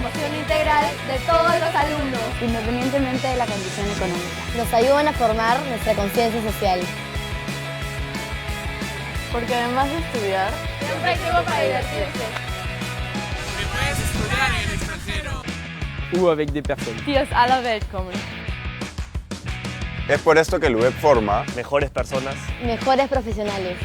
formación integral de todos los alumnos, independientemente de la condición económica. Nos ayudan a formar nuestra conciencia social. Porque además de estudiar, siempre hay tiempo para divertirse. Porque puedes estudiar en el extranjero. O avec des personnes. die aus aller Welt kommen. Es por esto que el UEP forma Mejores personas. Mejores profesionales.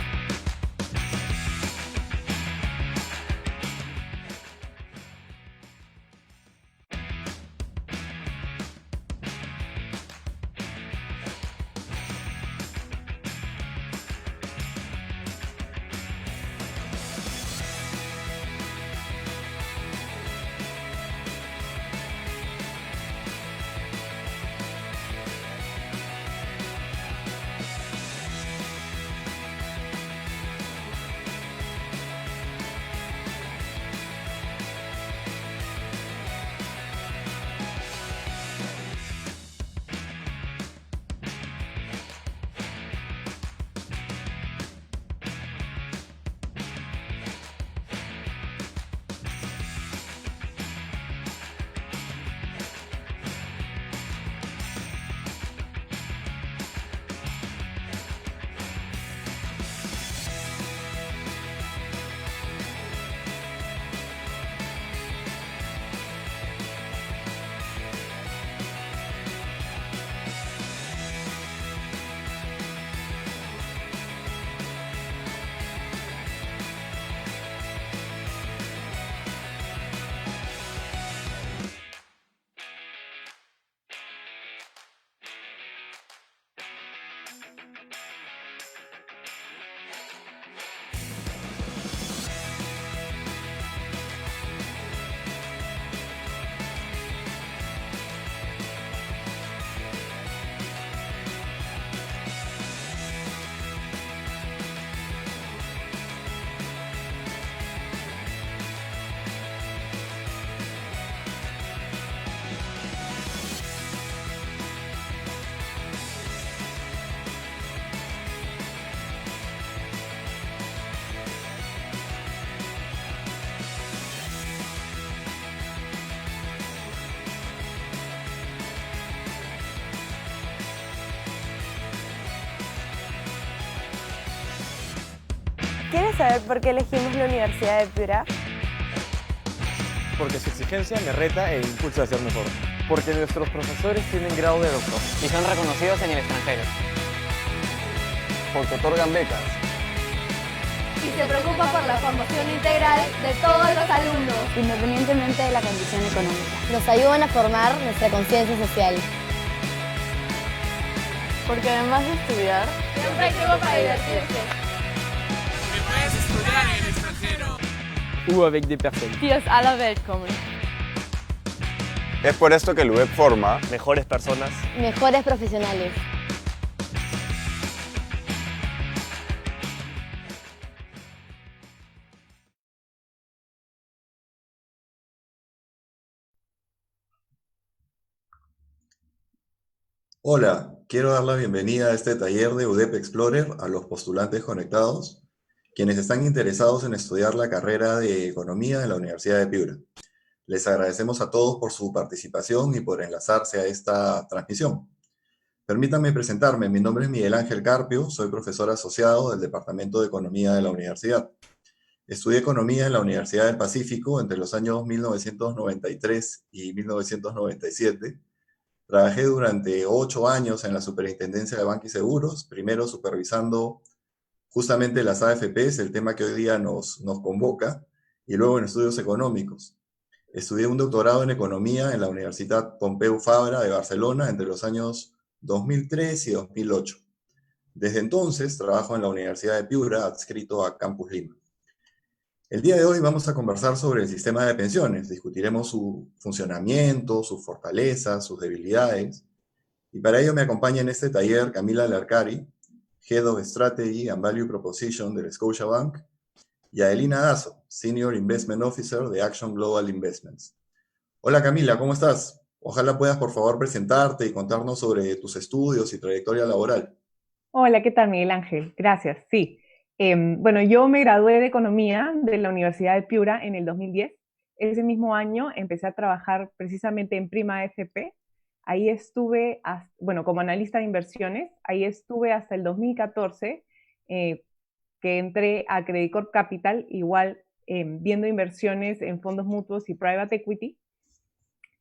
¿Quieres saber por qué elegimos la Universidad de Piura? Porque su exigencia me reta e impulsa a ser mejor. Porque nuestros profesores tienen grado de doctor. Y son reconocidos en el extranjero. Porque otorgan becas. Y se preocupa por la formación integral de todos los alumnos, Independientemente de la condición económica. Nos ayudan a formar nuestra conciencia social. Porque además de estudiar, siempre hay tiempo para divertirse. Porque puedes estudiar en el extranjero. O avec des personnes. die aus aller Welt kommen. Es por esto que el UEP forma Mejores personas. Mejores profesionales. Hola, quiero dar la bienvenida a este taller de UDEP Explorer a los postulantes conectados, quienes están interesados en estudiar la carrera de Economía en la Universidad de Piura. Les agradecemos a todos por su participación y por enlazarse a esta transmisión. Permítanme presentarme, mi nombre es Miguel Ángel Carpio, soy profesor asociado del Departamento de Economía de la universidad. Estudié Economía en la Universidad del Pacífico entre los años 1993 y 1997. Trabajé durante 8 años en la Superintendencia de Banca y Seguros, primero supervisando justamente las AFPs, el tema que hoy día nos convoca, y luego en estudios económicos. Estudié un doctorado en Economía en la Universitat Pompeu Fabra de Barcelona entre los años 2003 y 2008. Desde entonces trabajo en la Universidad de Piura, adscrito a Campus Lima. El día de hoy vamos a conversar sobre el sistema de pensiones. Discutiremos su funcionamiento, sus fortalezas, sus debilidades. Y para ello me acompaña en este taller Camila Larcari, Head of Strategy and Value Proposition del Scotiabank, y Adelina Dazo, Senior Investment Officer de Action Global Investments. Hola Camila, ¿cómo estás? Ojalá puedas por favor presentarte y contarnos sobre tus estudios y trayectoria laboral. Hola, ¿qué tal, Miguel Ángel? Gracias, sí. Bueno, yo me gradué de Economía de la Universidad de Piura en el 2010. ese mismo año empecé a trabajar precisamente en Prima AFP. Ahí estuve, como analista de inversiones, ahí estuve hasta el 2014, que entré a Credit Corp Capital, igual viendo inversiones en fondos mutuos y private equity.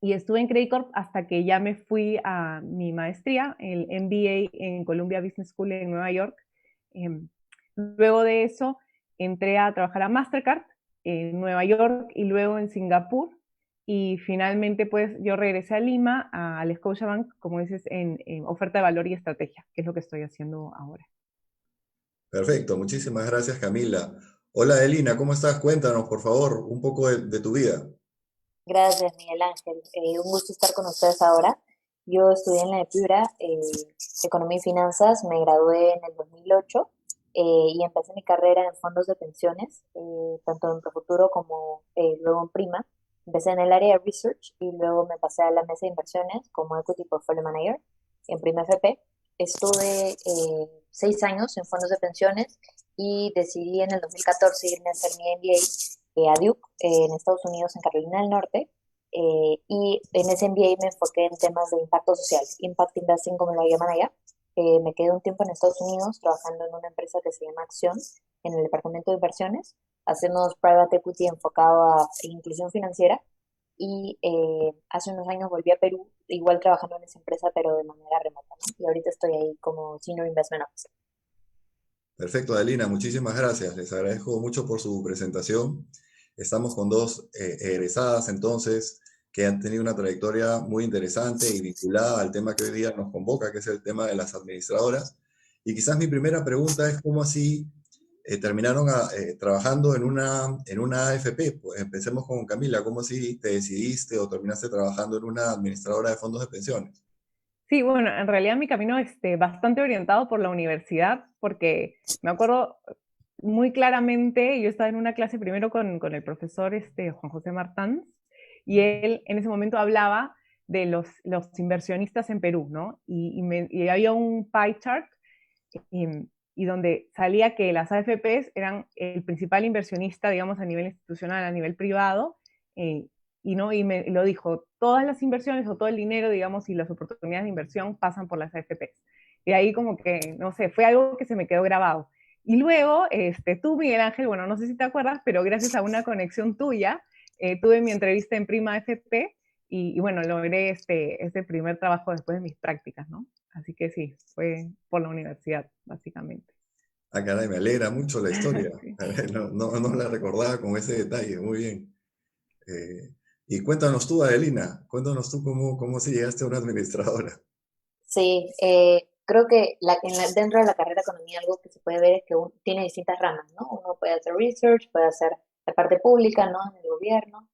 Y estuve en Credit Corp hasta que ya me fui a mi maestría, el MBA en Columbia Business School en Nueva York. Luego de eso, entré a trabajar a Mastercard en Nueva York y luego en Singapur. Y finalmente, pues, yo regresé a Lima, al Scotiabank, como dices, en oferta de valor y estrategia, que es lo que estoy haciendo ahora. Perfecto, muchísimas gracias, Camila. Hola, Elina, ¿cómo estás? Cuéntanos, por favor, un poco de tu vida. Gracias, Miguel Ángel. Un gusto estar con ustedes ahora. Yo estudié en la EPURA, Economía y Finanzas, me gradué en el 2008 y empecé mi carrera en fondos de pensiones, tanto en Profuturo como luego en Prima. Empecé en el área de Research y luego me pasé a la mesa de inversiones como Equity Portfolio Manager en Prima FP. Estuve 6 años en fondos de pensiones y decidí en el 2014 irme a hacer mi MBA a Duke en Estados Unidos, en Carolina del Norte, y en ese MBA me enfoqué en temas de impacto social, Impact Investing como lo llaman allá. Me quedé un tiempo en Estados Unidos trabajando en una empresa que se llama Acción, en el departamento de inversiones. Hacemos private equity enfocado a inclusión financiera y hace unos años volví a Perú, igual trabajando en esa empresa pero de manera remota, ¿no? Y ahorita estoy ahí como Senior Investment Officer. Perfecto, Adelina, muchísimas gracias. Les agradezco mucho por su presentación. Estamos con dos egresadas entonces que han tenido una trayectoria muy interesante y vinculada al tema que hoy día nos convoca, que es el tema de las administradoras. Y quizás mi primera pregunta es cómo así terminaron trabajando en una AFP. Pues empecemos con Camila. ¿Cómo así te decidiste o terminaste trabajando en una administradora de fondos de pensiones? Sí, bueno, en realidad mi camino bastante orientado por la universidad, porque me acuerdo muy claramente, yo estaba en una clase primero con el profesor Juan José Martans, y él en ese momento hablaba de los inversionistas en Perú, ¿no? Y había un pie chart y donde salía que las AFPs eran el principal inversionista, digamos, a nivel institucional, a nivel privado, y me lo dijo, todas las inversiones o todo el dinero, digamos, y las oportunidades de inversión pasan por las AFPs. Y ahí como que, no sé, fue algo que se me quedó grabado. Y luego, tú, Miguel Ángel, bueno, no sé si te acuerdas, pero gracias a una conexión tuya, tuve mi entrevista en Prima FP y bueno, logré este primer trabajo después de mis prácticas, ¿no? Así que sí, fue por la universidad, básicamente. Ah, caray, me alegra mucho la historia. Sí. No la recordaba con ese detalle, muy bien. Y cuéntanos tú, Adelina, cuéntanos tú cómo si llegaste a una administradora. Sí, creo que dentro de la carrera de economía algo que se puede ver es que tiene distintas ramas, ¿no? Uno puede hacer research, puede hacer la parte pública, ¿no? En el gobierno,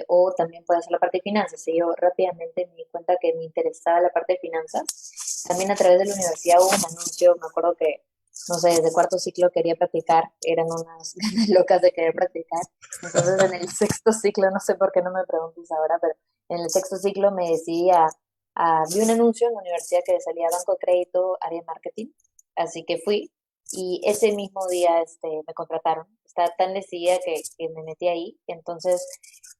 o también puede hacer la parte de finanzas. Y yo rápidamente me di cuenta que me interesaba la parte de finanzas. También a través de la universidad hubo un anuncio, me acuerdo que, no sé, desde cuarto ciclo quería practicar, eran unas ganas locas de querer practicar. Entonces en el sexto ciclo, no sé por qué no me preguntes ahora, pero en el sexto ciclo me decidí vi un anuncio en la universidad que salía Banco de Crédito, área de marketing, así que fui y ese mismo día me contrataron. Estaba tan decidida que me metí ahí. Entonces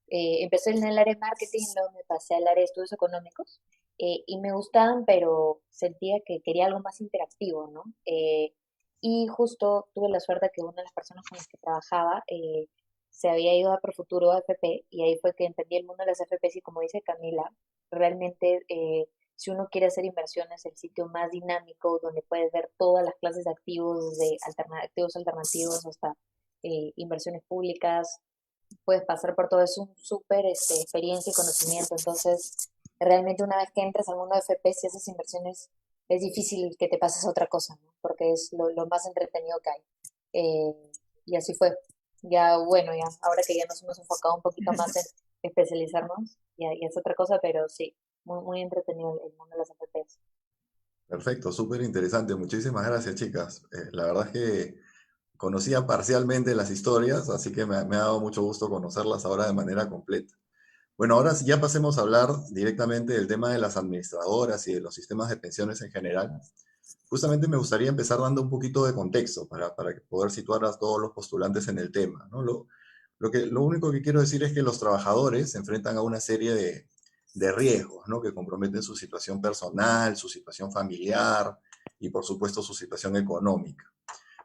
empecé en el área de marketing, luego me pasé al área de estudios económicos y me gustaban, pero sentía que quería algo más interactivo, ¿no? Y justo tuve la suerte que una de las personas con las que trabajaba se había ido a Profuturo AFP y ahí fue que entendí el mundo de las AFPs y como dice Camila, realmente si uno quiere hacer inversiones, el sitio más dinámico donde puedes ver todas las clases de activos, desde activos alternativos hasta inversiones públicas, puedes pasar por todo, es un súper experiencia y conocimiento. Entonces realmente una vez que entras al mundo de AFP, si haces inversiones, es difícil que te pases a otra cosa, ¿no? Porque es lo más entretenido que hay. Y así fue. Ya, bueno, ya ahora que ya nos hemos enfocado un poquito más en especializarnos, y es otra cosa, pero sí, muy, muy entretenido el mundo de las AFPs. Perfecto, súper interesante. Muchísimas gracias, chicas. La verdad es que conocía parcialmente las historias, así que me ha dado mucho gusto conocerlas ahora de manera completa. Bueno, ahora sí ya pasemos a hablar directamente del tema de las administradoras y de los sistemas de pensiones en general. Justamente me gustaría empezar dando un poquito de contexto para poder situar a todos los postulantes en el tema, ¿no? Lo Lo único que quiero decir es que los trabajadores se enfrentan a una serie de riesgos, ¿no? Que comprometen su situación personal, su situación familiar y, por supuesto, su situación económica.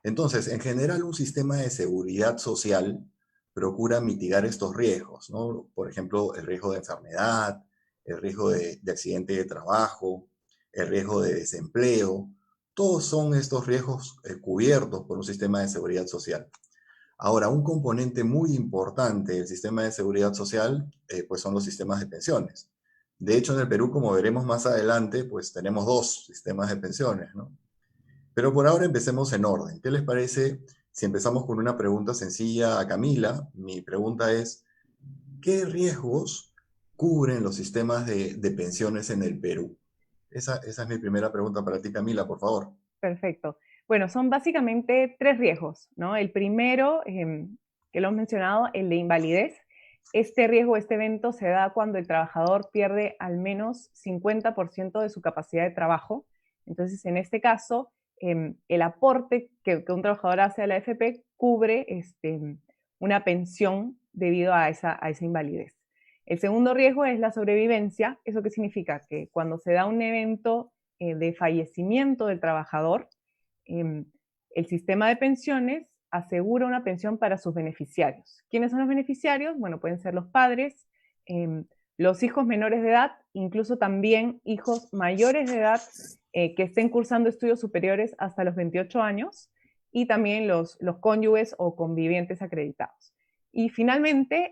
Entonces, en general, un sistema de seguridad social procura mitigar estos riesgos, ¿no? Por ejemplo, el riesgo de enfermedad, el riesgo de accidente de trabajo, el riesgo de desempleo. Todos son estos riesgos cubiertos por un sistema de seguridad social. Ahora, un componente muy importante del sistema de seguridad social, pues son los sistemas de pensiones. De hecho, en el Perú, como veremos más adelante, pues tenemos dos sistemas de pensiones, ¿no? Pero por ahora empecemos en orden. ¿Qué les parece si empezamos con una pregunta sencilla a Camila? Mi pregunta es, ¿qué riesgos cubren los sistemas de pensiones en el Perú? Esa es mi primera pregunta para ti, Camila, por favor. Perfecto. Bueno, son básicamente tres riesgos, ¿no? El primero, que lo hemos mencionado, el de invalidez. Este riesgo, este evento se da cuando el trabajador pierde al menos 50% de su capacidad de trabajo. Entonces, en este caso, el aporte que un trabajador hace a la AFP cubre una pensión debido a esa invalidez. El segundo riesgo es la sobrevivencia. ¿Eso qué significa? Que cuando se da un evento de fallecimiento del trabajador, el sistema de pensiones asegura una pensión para sus beneficiarios. ¿Quiénes son los beneficiarios? Bueno, pueden ser los padres, los hijos menores de edad, incluso también hijos mayores de edad que estén cursando estudios superiores hasta los 28 años, y también los cónyuges o convivientes acreditados. Y finalmente,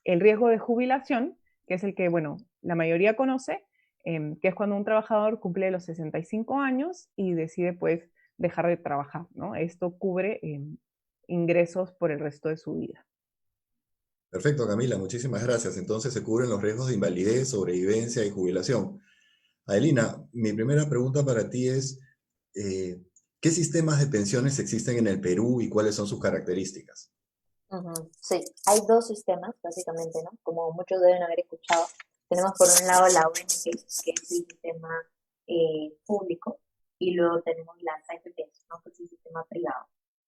el riesgo de jubilación, que es el que, bueno, la mayoría conoce, que es cuando un trabajador cumple los 65 años y decide, pues, dejar de trabajar, ¿no? Esto cubre ingresos por el resto de su vida. Perfecto, Camila, muchísimas gracias. Entonces se cubren los riesgos de invalidez, sobrevivencia y jubilación. Adelina, mi primera pregunta para ti es, ¿qué sistemas de pensiones existen en el Perú y cuáles son sus características? Sí, hay dos sistemas, básicamente, ¿no? Como muchos deben haber escuchado. Tenemos por un lado la ONP, que es el sistema público, y luego tenemos las AFPs, ¿no? Que es el sistema privado.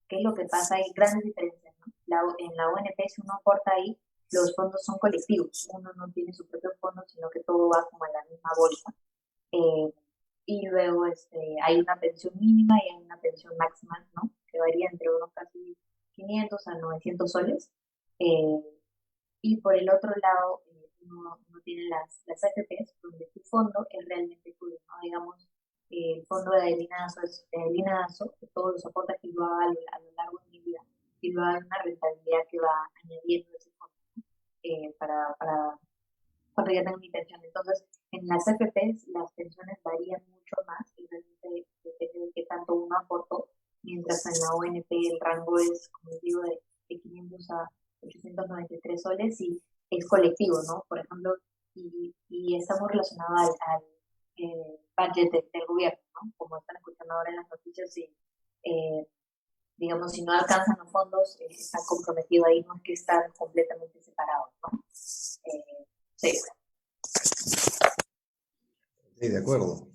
¿Qué es lo que pasa? Hay grandes diferencias, ¿no? En la ONP, si uno aporta ahí, los fondos son colectivos. Uno no tiene su propio fondo, sino que todo va como en la misma bolsa. Y luego hay una pensión mínima y hay una pensión máxima, ¿no? Que varía entre unos casi 500 a 900 soles. Y por el otro lado, uno tiene las AFPs, donde tu fondo es realmente tuyo, ¿no? Digamos, el fondo de Adelinazo es de Adelinazo, que todos los aportes que yo haga a lo largo de mi vida, y luego hay una rentabilidad que va añadiendo ese fondo, ¿no? para cuando ya tengo mi pensión. Entonces, en las AFPs las pensiones varían mucho más y realmente depende de qué tanto uno aportó, mientras en la ONP el rango es, como les digo, de 500 a 893 soles y es colectivo, ¿no? Por ejemplo, y estamos relacionados al budget del gobierno, ¿no? Como están escuchando ahora en las noticias, y digamos, si no alcanzan los fondos, están comprometidos ahí, no es que están completamente separados, ¿no? Sí. Sí, de acuerdo.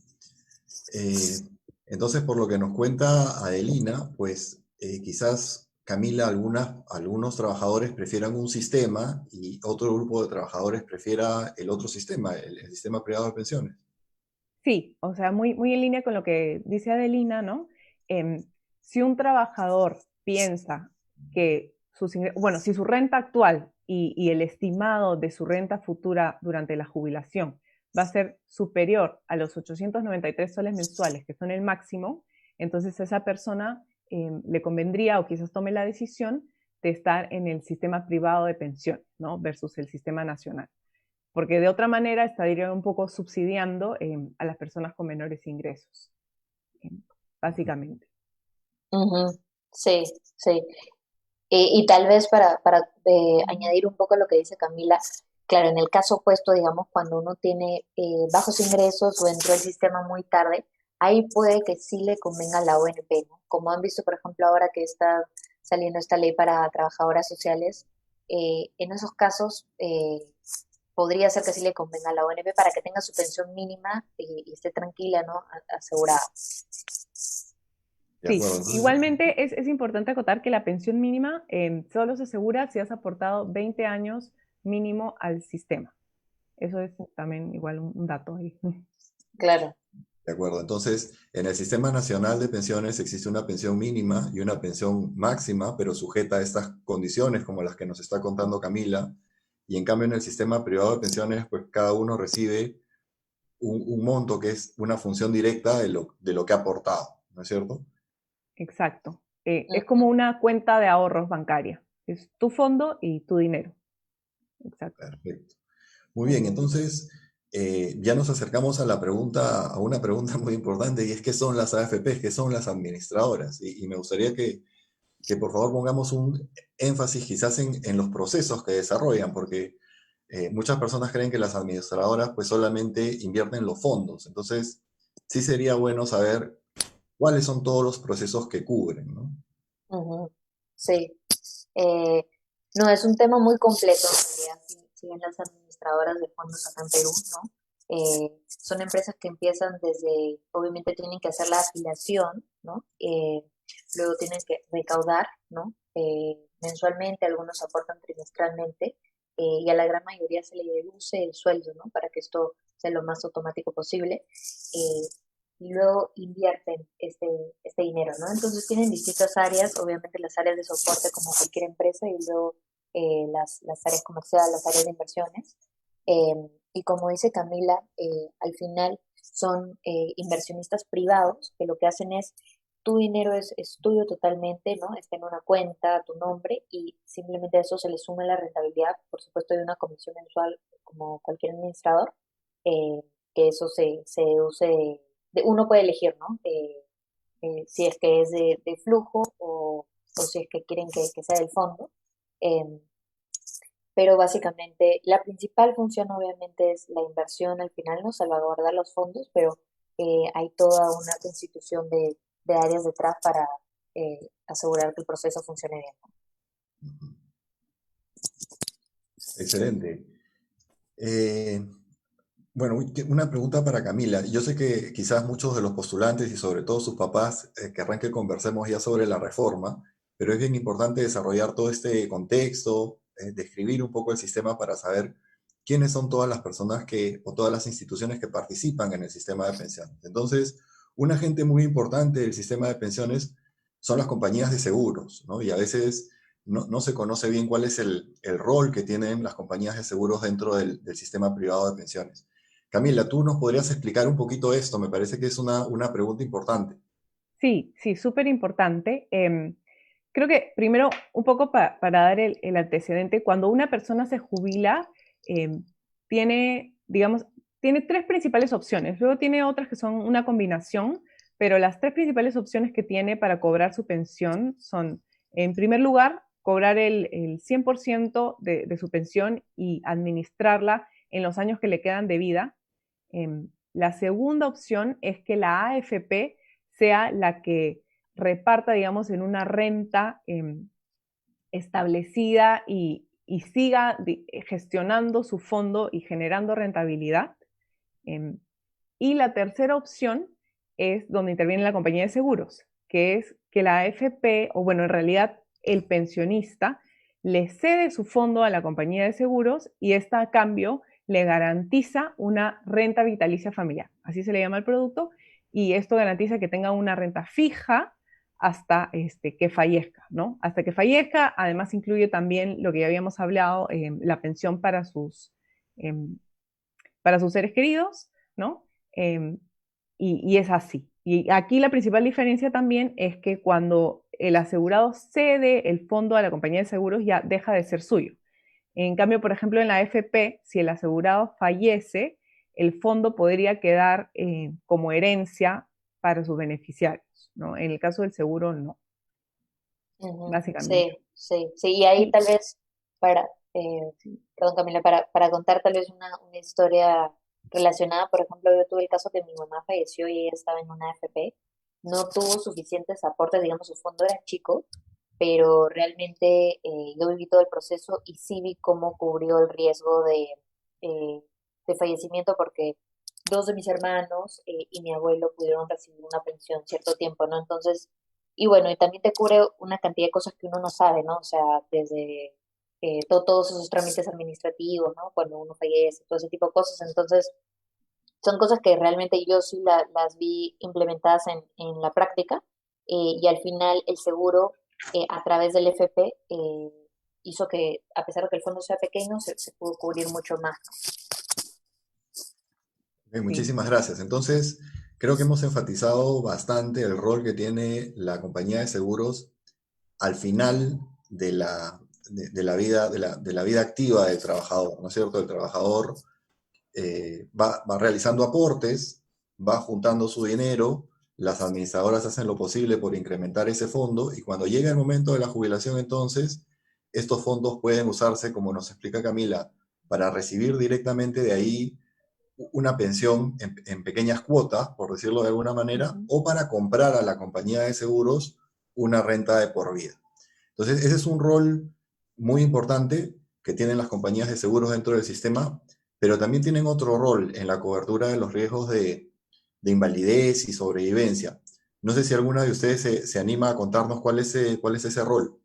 Entonces, por lo que nos cuenta Adelina, pues quizás, Camila, algunos trabajadores prefieran un sistema y otro grupo de trabajadores prefiera el otro sistema, el sistema privado de pensiones. Sí, o sea, muy, muy en línea con lo que dice Adelina, ¿no? Si un trabajador piensa que si su renta actual y el estimado de su renta futura durante la jubilación va a ser superior a los 893 soles mensuales, que son el máximo, entonces a esa persona le convendría o quizás tome la decisión de estar en el sistema privado de pensiones, ¿no? Versus el sistema nacional. Porque de otra manera estaría un poco subsidiando a las personas con menores ingresos, básicamente. Sí, sí. Y tal vez para añadir un poco lo que dice Camila, claro, en el caso opuesto, digamos, cuando uno tiene bajos ingresos o entró al sistema muy tarde, ahí puede que sí le convenga la ONP, ¿no? Como han visto, por ejemplo, ahora que está saliendo esta ley para trabajadoras sociales, en esos casos podría ser que sí le convenga a la ONP para que tenga su pensión mínima y esté tranquila, ¿no? Asegurada. De Sí, acuerdo. Entonces, igualmente es importante acotar que la pensión mínima solo se asegura si has aportado 20 años mínimo al sistema. Eso es también igual un dato ahí. Claro. de acuerdo. Entonces, en el Sistema Nacional de Pensiones existe una pensión mínima y una pensión máxima, pero sujeta a estas condiciones como las que nos está contando Camila. Y en cambio, en el sistema privado de pensiones, pues cada uno recibe un monto que es una función directa de lo que ha aportado, ¿no es cierto? Exacto. Es como una cuenta de ahorros bancaria. Es tu fondo y tu dinero. Exacto. Perfecto. Muy bien, entonces ya nos acercamos a a una pregunta muy importante, y es ¿qué son las AFPs? ¿Qué son las administradoras? Y me gustaría que por favor pongamos un énfasis quizás en los procesos que desarrollan, porque muchas personas creen que las administradoras pues solamente invierten los fondos. Entonces, sí sería bueno saber cuáles son todos los procesos que cubren, ¿no? Ujú. Sí. No, es un tema muy completo en realidad. Si bien las administradoras de fondos acá en Perú, ¿no? Son empresas que empiezan desde, obviamente tienen que hacer la afiliación, ¿no? Luego tienen que recaudar, ¿no? Mensualmente, algunos aportan trimestralmente, y a la gran mayoría se le deduce el sueldo, ¿no? Para que esto sea lo más automático posible. Y luego invierten este dinero, ¿no? Entonces tienen distintas áreas, obviamente las áreas de soporte como cualquier empresa, y luego las áreas comerciales, las áreas de inversiones. Y como dice Camila, al final son inversionistas privados que lo que hacen es, tu dinero es tuyo totalmente, ¿no? Está en una cuenta a tu nombre, y simplemente a eso se le suma la rentabilidad, por supuesto, de una comisión mensual como cualquier administrador, que eso se deduce, uno puede elegir, ¿no? Si es que es de flujo, o si es que quieren que sea del fondo. Eh, pero básicamente la principal función obviamente es la inversión al final, ¿no? Salvaguardar los fondos, pero hay toda una constitución de áreas detrás para asegurar que el proceso funcione bien, ¿no? Excelente. Bueno, una pregunta para Camila. Yo sé que quizás muchos de los postulantes y sobre todo sus papás querrán que conversemos ya sobre la reforma, pero es bien importante desarrollar todo este contexto, describir un poco el sistema para saber quiénes son todas las personas o todas las instituciones que participan en el sistema de pensiones. Entonces, un agente muy importante del sistema de pensiones son las compañías de seguros, ¿no? Y a veces no se conoce bien cuál es el rol que tienen las compañías de seguros dentro del sistema privado de pensiones. Camila, ¿tú nos podrías explicar un poquito esto? Me parece que es una pregunta importante. Sí, súper importante. Creo que primero, un poco para dar el antecedente, cuando una persona se jubila, tiene, digamos, tiene tres principales opciones. Luego tiene otras que son una combinación, pero las tres principales opciones que tiene para cobrar su pensión son, en primer lugar, cobrar el 100% de su pensión y administrarla en los años que le quedan de vida. La segunda opción es que la AFP sea la que reparta, digamos, en una renta establecida y siga gestionando su fondo y generando rentabilidad. Y la tercera opción es donde interviene la compañía de seguros, que es que la AFP, o bueno, en realidad el pensionista, le cede su fondo a la compañía de seguros, y esta a cambio le garantiza una renta vitalicia familiar, así se le llama el producto, y esto garantiza que tenga una renta fija hasta que fallezca, ¿no? Hasta que fallezca. Además incluye también lo que ya habíamos hablado, la pensión para sus seres queridos, ¿no? Y es así. Y aquí la principal diferencia también es que cuando el asegurado cede el fondo a la compañía de seguros, ya deja de ser suyo. En cambio, por ejemplo, en la AFP, si el asegurado fallece, el fondo podría quedar como herencia para sus beneficiarios, ¿no? En el caso del seguro, no. Básicamente. Sí. Y ahí tal vez, perdón Camila, para contar tal vez una historia relacionada, por ejemplo, yo tuve el caso que mi mamá falleció y ella estaba en una AFP, no tuvo suficientes aportes, digamos, su fondo era chico, pero realmente yo viví todo el proceso y sí vi cómo cubrió el riesgo de fallecimiento, porque dos de mis hermanos y mi abuelo pudieron recibir una pensión cierto tiempo, ¿no? Entonces, Y bueno, y también te cubre una cantidad de cosas que uno no sabe, ¿no? O sea, desde todos esos trámites administrativos, ¿no? Cuando uno fallece, todo ese tipo de cosas. Entonces, son cosas que realmente yo sí las vi implementadas en la práctica, y al final el seguro, a través del FP, hizo que, a pesar de que el fondo sea pequeño, se pudo cubrir mucho más. Bien, muchísimas gracias. Entonces, creo que hemos enfatizado bastante el rol que tiene la compañía de seguros al final de la vida activa del trabajador, ¿no es cierto? El trabajador va realizando aportes, va juntando su dinero, las administradoras hacen lo posible por incrementar ese fondo y cuando llega el momento de la jubilación, entonces, estos fondos pueden usarse, como nos explica Camila, para recibir directamente de ahí una pensión en pequeñas cuotas, por decirlo de alguna manera, o para comprar a la compañía de seguros una renta de por vida. Entonces, ese es un rol muy importante que tienen las compañías de seguros dentro del sistema, pero también tienen otro rol en la cobertura de los riesgos de invalidez y sobrevivencia. No sé si alguna de ustedes se anima a contarnos cuál es ese rol.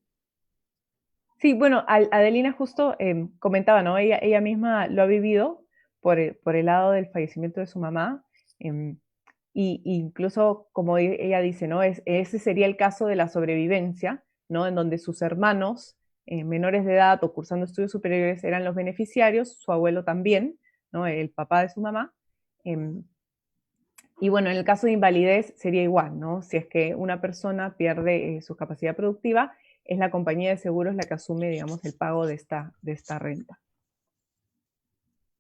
Sí, bueno, Adelina justo comentaba, ¿no? Ella misma lo ha vivido por el lado del fallecimiento de su mamá, y incluso, como ella dice, ¿no? Ese sería el caso de la sobrevivencia, ¿no? En donde sus hermanos menores de edad o cursando estudios superiores eran los beneficiarios, su abuelo también, ¿no? El papá de su mamá. Y bueno, en el caso de invalidez sería igual, ¿no? Si es que una persona pierde su capacidad productiva, es la compañía de seguros la que asume, digamos, el pago de esta renta.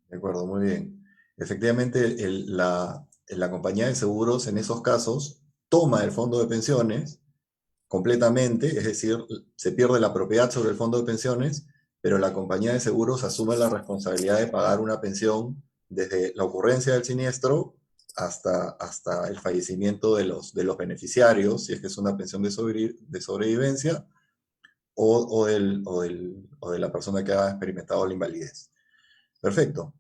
De acuerdo, muy bien. Efectivamente, la compañía de seguros en esos casos toma el fondo de pensiones completamente, es decir, se pierde la propiedad sobre el fondo de pensiones, pero la compañía de seguros asume la responsabilidad de pagar una pensión desde la ocurrencia del siniestro hasta el fallecimiento de los beneficiarios, si es que es una pensión de sobrevivencia, o de la persona que ha experimentado la invalidez. Perfecto.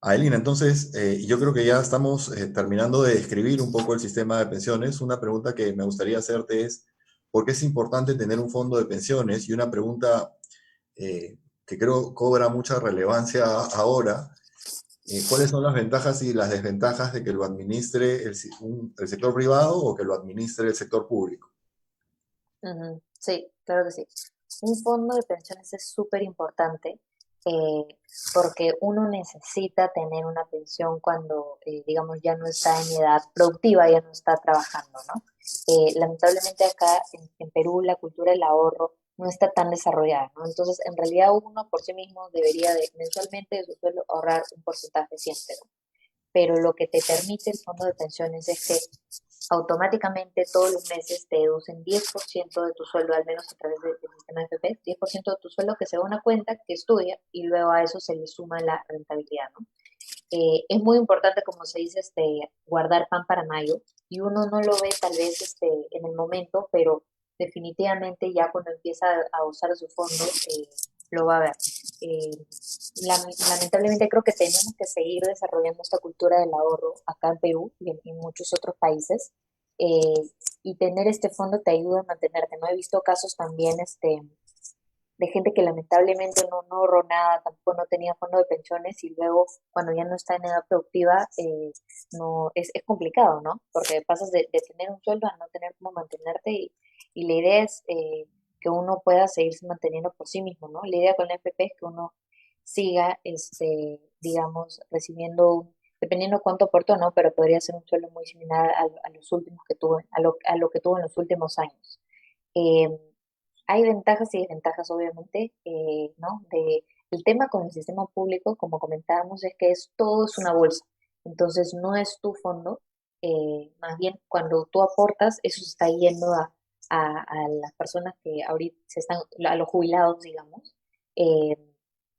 Adelina, entonces, yo creo que ya estamos terminando de describir un poco el sistema de pensiones. Una pregunta que me gustaría hacerte es, ¿por qué es importante tener un fondo de pensiones? Y una pregunta que creo cobra mucha relevancia ahora, ¿cuáles son las ventajas y las desventajas de que lo administre el sector privado o que lo administre el sector público? Sí, claro que sí. Un fondo de pensiones es súper importante, porque uno necesita tener una pensión cuando, digamos, ya no está en edad productiva, ya no está trabajando, ¿no? Lamentablemente acá en Perú la cultura del ahorro no está tan desarrollada, ¿no? Entonces, en realidad uno por sí mismo debería de mensualmente de su sueldo ahorrar un porcentaje siempre, ¿no? Pero lo que te permite el fondo de pensiones es que automáticamente todos los meses te deducen 10% de tu sueldo, al menos a través del sistema de FP, 10% de tu sueldo que se va a una cuenta que estudia y luego a eso se le suma la rentabilidad, ¿no? Es muy importante, como se dice, guardar pan para mayo, y uno no lo ve tal vez en el momento, pero definitivamente ya cuando empieza a usar su fondo, lo va a ver. Lamentablemente creo que tenemos que seguir desarrollando esta cultura del ahorro acá en Perú y en muchos otros países, y tener este fondo te ayuda a mantenerte, ¿no? He visto casos también de gente que lamentablemente no ahorró nada, tampoco no tenía fondo de pensiones, y luego cuando ya no está en edad productiva, no es complicado, ¿no? Porque pasas de tener un sueldo a no tener cómo mantenerte, y la idea es que uno pueda seguirse manteniendo por sí mismo, ¿no? La idea con la FP es que uno siga, digamos, recibiendo, dependiendo cuánto aportó, ¿no? Pero podría ser un sueldo muy similar a los últimos que tuvo, a lo que tuvo en los últimos años. Hay ventajas y desventajas, obviamente, ¿no? El tema con el sistema público, como comentábamos, es que todo es una bolsa. Entonces, no es tu fondo. Más bien, cuando tú aportas, eso se está yendo a las personas que ahorita a los jubilados, digamos.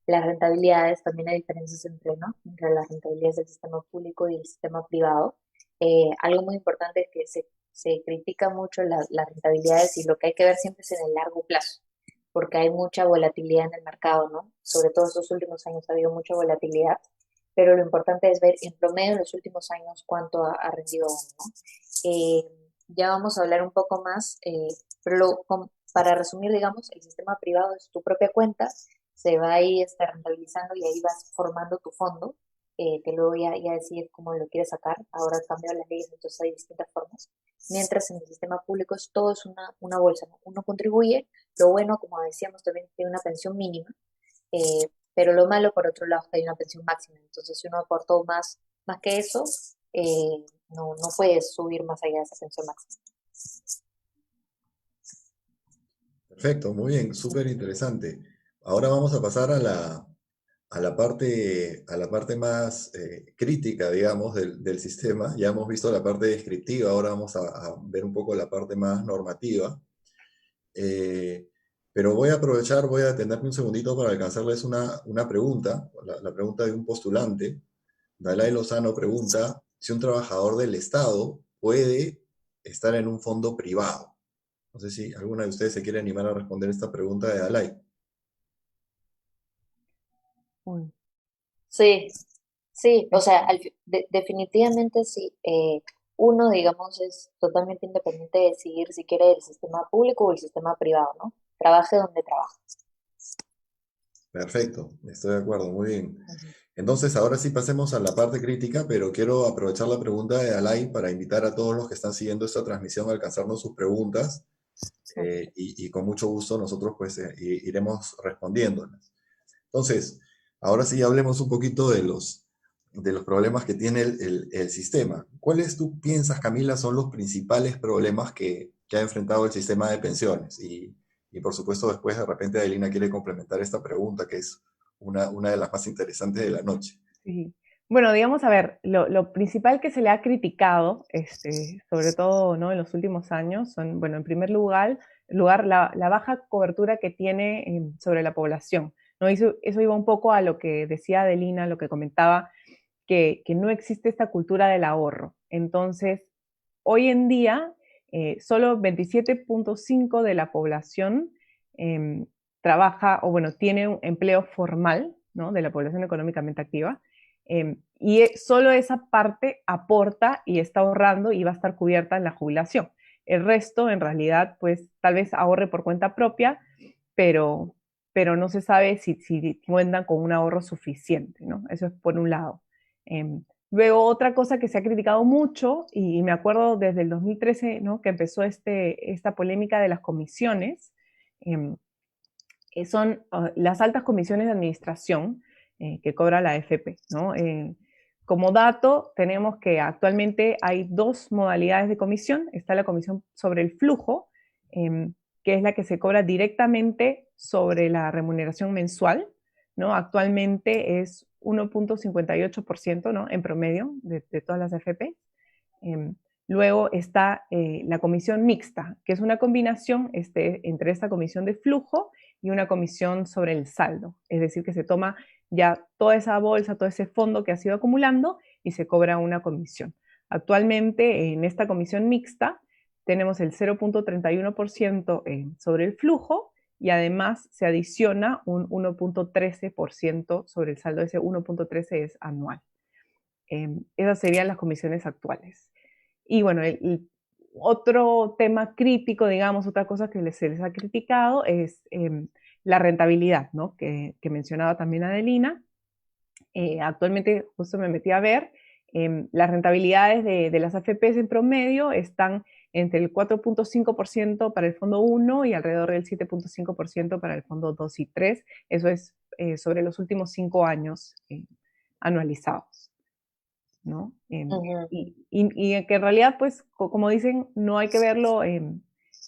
Las rentabilidades, también hay diferencias entre las rentabilidades del sistema público y el sistema privado. Algo muy importante es que se critica mucho las rentabilidades, y lo que hay que ver siempre es en el largo plazo, porque hay mucha volatilidad en el mercado, ¿no? Sobre todo estos últimos años ha habido mucha volatilidad, pero lo importante es ver en promedio en los últimos años cuánto ha rendido uno, ¿no? ya vamos a hablar un poco más, pero para resumir, digamos, el sistema privado es tu propia cuenta, se va ahí rentabilizando y ahí vas formando tu fondo, que luego ya decides cómo lo quieres sacar. Ahora han cambiado las leyes, entonces hay distintas formas. Mientras en el sistema público todo es una bolsa, ¿no? Uno contribuye, lo bueno, como decíamos, también tiene una pensión mínima, pero lo malo, por otro lado, es que hay una pensión máxima. Entonces, si uno aportó más que eso, no puedes subir más allá de esa pensión máxima. Perfecto, muy bien, súper interesante. Ahora vamos a pasar a la parte más crítica, digamos, del sistema. Ya hemos visto la parte descriptiva, ahora vamos a ver un poco la parte más normativa. Pero voy a aprovechar, voy a detenerme un segundito para alcanzarles una pregunta, la pregunta de un postulante. Dalai Lozano pregunta si un trabajador del Estado puede estar en un fondo privado. No sé si alguna de ustedes se quiere animar a responder esta pregunta de Dalai. Sí, o sea, definitivamente sí. Uno, digamos, es totalmente independiente de decidir si quiere el sistema público o el sistema privado, ¿no? Trabaje donde trabaje. Perfecto, estoy de acuerdo, muy bien. Entonces, ahora sí pasemos a la parte crítica, pero quiero aprovechar la pregunta de Dalai para invitar a todos los que están siguiendo esta transmisión a alcanzarnos sus preguntas, y con mucho gusto nosotros pues iremos respondiéndolas. Entonces, ahora sí hablemos un poquito de los problemas que tiene el sistema. ¿Cuáles tú piensas, Camila, son los principales problemas que ha enfrentado el sistema de pensiones? Y por supuesto, después de repente Adelina quiere complementar esta pregunta, que es una de las más interesantes de la noche. Sí. Bueno, digamos, a ver, lo principal que se le ha criticado, sobre todo, ¿no?, en los últimos años, son, bueno, en primer lugar la baja cobertura que tiene sobre la población, ¿no? Eso iba un poco a lo que decía Adelina, lo que comentaba, que no existe esta cultura del ahorro. Entonces, hoy en día, solo 27.5% de la población trabaja, o bueno, tiene un empleo formal, ¿no?, de la población económicamente activa, y solo esa parte aporta y está ahorrando y va a estar cubierta en la jubilación. El resto, en realidad, pues tal vez ahorre por cuenta propia, pero no se sabe si cuentan con un ahorro suficiente, ¿no? Eso es por un lado. Luego, otra cosa que se ha criticado mucho, y me acuerdo desde el 2013, ¿no?, que empezó esta polémica de las comisiones, son las altas comisiones de administración que cobra la AFP, ¿no? Como dato, tenemos que actualmente hay dos modalidades de comisión. Está la comisión sobre el flujo, que es la que se cobra directamente sobre la remuneración mensual, ¿no? Actualmente es 1.58%, ¿no?, en promedio de todas las AFP. Luego está la comisión mixta, que es una combinación entre esta comisión de flujo y una comisión sobre el saldo. Es decir, que se toma ya toda esa bolsa, todo ese fondo que ha sido acumulando y se cobra una comisión. Actualmente en esta comisión mixta tenemos el 0.31% sobre el flujo y además se adiciona un 1.13% sobre el saldo. Ese 1.13 es anual. Esas serían las comisiones actuales. Y bueno, el otro tema crítico, digamos, otra cosa que se les ha criticado es la rentabilidad, ¿no?, que mencionaba también Adelina. Actualmente, justo me metí a ver, las rentabilidades de las AFPs en promedio están entre el 4.5% para el fondo 1 y alrededor del 7.5% para el fondo 2 y 3. Eso es sobre los últimos 5 años anualizados, ¿no? Y que en realidad, pues, como dicen, no hay que verlo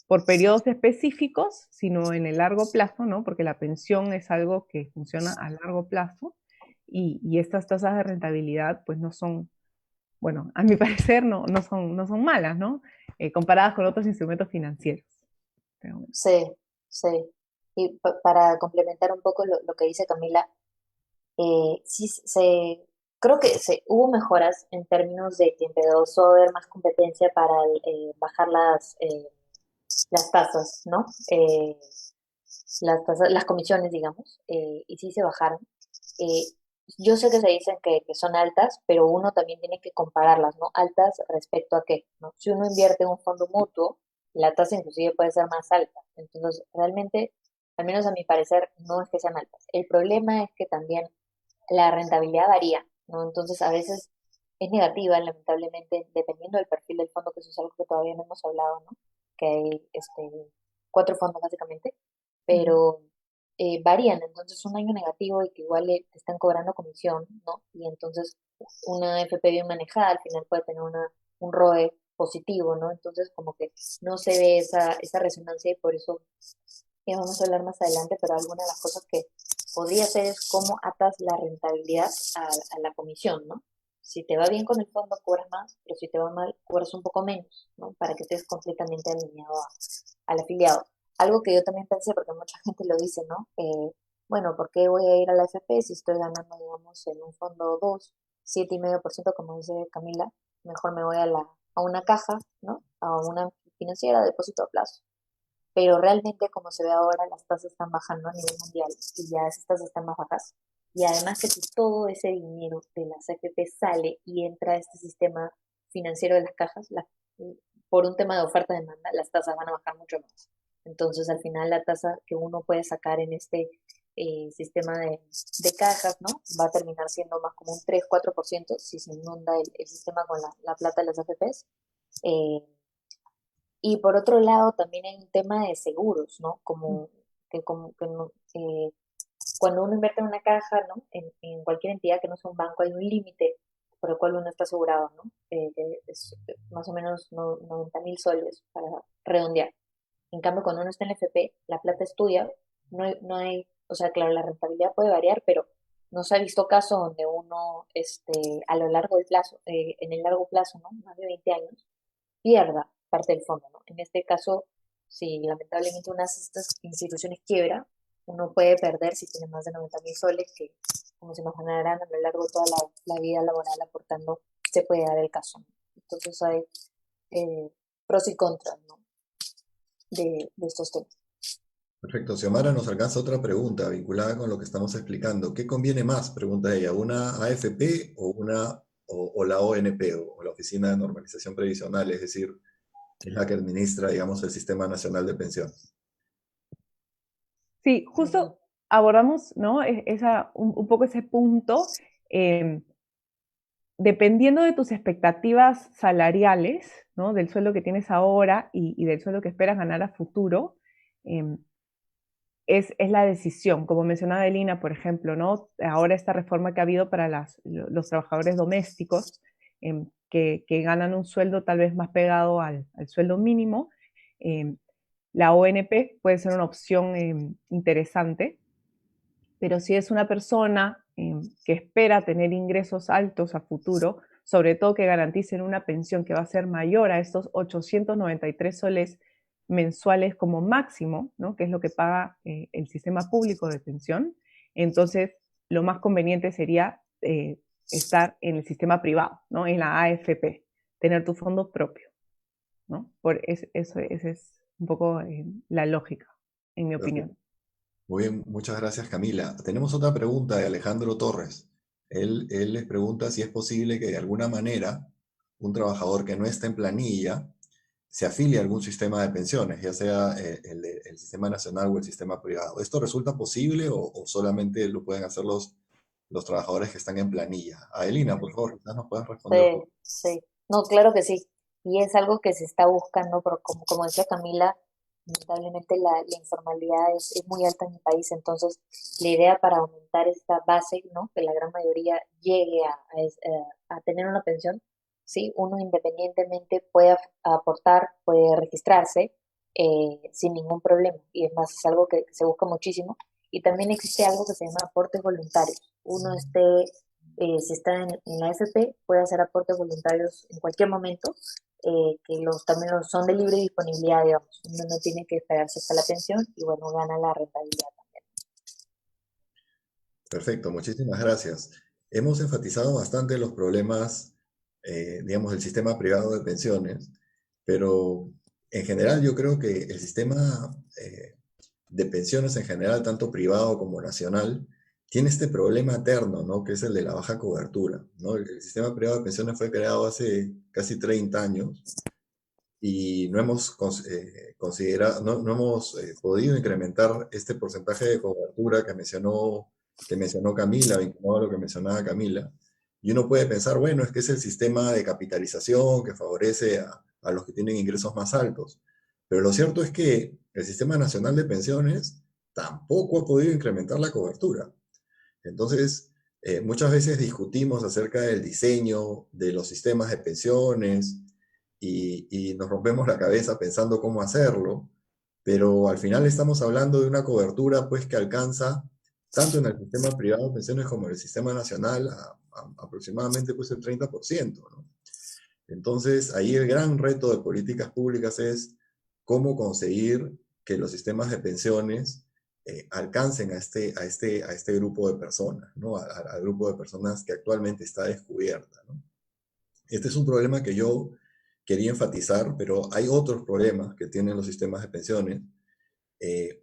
por periodos específicos, sino en el largo plazo, ¿no? Porque la pensión es algo que funciona a largo plazo y estas tasas de rentabilidad, pues, no son, bueno, a mi parecer no son malas, ¿no? Comparadas con otros instrumentos financieros. Pero bueno. Sí. Y para complementar un poco lo que dice Camila, creo que hubo mejoras en términos de que empezó a haber más competencia para bajar las tasas, ¿no? Las comisiones, digamos, y sí se bajaron. yo sé que se dicen que son altas, pero uno también tiene que compararlas, ¿no? Altas respecto a qué, ¿no? Si uno invierte en un fondo mutuo, la tasa inclusive puede ser más alta. Entonces, realmente, al menos a mi parecer, no es que sean altas. El problema es que también la rentabilidad varía, ¿no? Entonces, a veces es negativa, lamentablemente, dependiendo del perfil del fondo, que eso es algo que todavía no hemos hablado, ¿no? Que hay 4 fondos básicamente, pero varían. Entonces, un año negativo y que igual te están cobrando comisión, ¿no? Y entonces, una FP bien manejada al final puede tener un ROE positivo, ¿no? Entonces, como que no se ve esa resonancia y por eso vamos a hablar más adelante, pero alguna de las cosas que podría hacer es cómo atas la rentabilidad a la comisión, ¿no? Si te va bien con el fondo, cobras más, pero si te va mal, cobras un poco menos, ¿no? Para que estés completamente alineado al afiliado. Algo que yo también pensé, porque mucha gente lo dice, ¿no? Bueno, ¿por qué voy a ir a la AFP si estoy ganando, digamos, en un fondo 2, 7,5%, como dice Camila? Mejor me voy a una caja, ¿no? A una financiera, depósito a plazo. Pero realmente, como se ve ahora, las tasas están bajando a nivel mundial y ya esas tasas están más bajas. Y además que si todo ese dinero de las AFP sale y entra a este sistema financiero de las cajas, por un tema de oferta-demanda, las tasas van a bajar mucho más. Entonces, al final, la tasa que uno puede sacar en este sistema de cajas, ¿no? Va a terminar siendo más como un 3-4% si se inunda el sistema con la plata de las AFPs. Y por otro lado, también hay un tema de seguros, ¿no? Como que cuando uno invierte en una caja, ¿no? En cualquier entidad que no sea un banco, hay un límite por el cual uno está asegurado, ¿no? Es más o menos 90.000 soles para redondear. En cambio, cuando uno está en la FP, la plata es tuya, no hay, o sea, claro, la rentabilidad puede variar, pero no se ha visto caso donde uno, a lo largo del plazo, en el largo plazo, ¿no? Más de 20 años, pierda parte del fondo, ¿no? En este caso, si lamentablemente una de estas instituciones quiebra, uno puede perder si tiene más de 90.000 soles, que como se imaginarán a lo largo de toda la vida laboral aportando, se puede dar el caso, ¿no? Entonces hay pros y contras, ¿no? de estos temas. Perfecto. Xiomara nos alcanza otra pregunta vinculada con lo que estamos explicando. ¿Qué conviene más? Pregunta ella. ¿Una AFP o la ONP o la Oficina de Normalización Previsional? Es decir, es la que administra, digamos, el Sistema Nacional de Pensiones. Sí, justo abordamos, ¿no? un poco ese punto. Dependiendo de tus expectativas salariales, ¿no? Del sueldo que tienes ahora y del sueldo que esperas ganar a futuro, es la decisión. Como mencionaba Elina, por ejemplo, ¿no? Ahora esta reforma que ha habido para los trabajadores domésticos, que ganan un sueldo tal vez más pegado al sueldo mínimo, la ONP puede ser una opción interesante, pero si es una persona que espera tener ingresos altos a futuro, sobre todo que garanticen una pensión que va a ser mayor a estos 893 soles mensuales como máximo, ¿no? Que es lo que paga el sistema público de pensión, entonces lo más conveniente sería estar en el sistema privado, ¿no? En la AFP, tener tu fondo propio, ¿no? Esa es un poco la lógica, en mi opinión. Muy bien, muchas gracias, Camila. Tenemos otra pregunta de Alejandro Torres. Él les pregunta si es posible que de alguna manera un trabajador que no está en planilla se afilie a algún sistema de pensiones, ya sea el sistema nacional o el sistema privado. ¿Esto resulta posible o solamente lo pueden hacer los trabajadores que están en planilla? Adelina, por favor, quizás nos puedas responder. Sí. No, claro que sí. Y es algo que se está buscando, pero como decía Camila, lamentablemente la informalidad es muy alta en el país, entonces la idea para aumentar esta base, ¿no? Que la gran mayoría llegue a tener una pensión, ¿sí? Uno independientemente puede aportar, puede registrarse sin ningún problema, y es más, es algo que se busca muchísimo. Y también existe algo que se llama aportes voluntarios. Uno si está en la AFP, puede hacer aportes voluntarios en cualquier momento, que también son de libre disponibilidad, digamos. Uno no tiene que esperarse hasta la pensión y bueno, gana la rentabilidad también. Perfecto, muchísimas gracias. Hemos enfatizado bastante los problemas, digamos, del sistema privado de pensiones, pero en general yo creo que el sistema de pensiones en general, tanto privado como nacional, tiene este problema eterno, ¿no? Que es el de la baja cobertura, ¿no? El sistema privado de pensiones fue creado hace casi 30 años y no hemos considerado, no hemos podido incrementar este porcentaje de cobertura que mencionó Camila, vinculado a lo que mencionaba Camila. Y uno puede pensar, bueno, es que es el sistema de capitalización que favorece a los que tienen ingresos más altos. Pero lo cierto es que el Sistema Nacional de Pensiones tampoco ha podido incrementar la cobertura. Entonces, muchas veces discutimos acerca del diseño de los sistemas de pensiones y nos rompemos la cabeza pensando cómo hacerlo, pero al final estamos hablando de una cobertura pues que alcanza tanto en el sistema privado de pensiones como en el sistema nacional a aproximadamente pues el 30%, ¿no? Entonces, ahí el gran reto de políticas públicas es cómo conseguir que los sistemas de pensiones alcancen a este grupo de personas, ¿no? Al grupo de personas que actualmente está descubierta, ¿no? Este es un problema que yo quería enfatizar, pero hay otros problemas que tienen los sistemas de pensiones.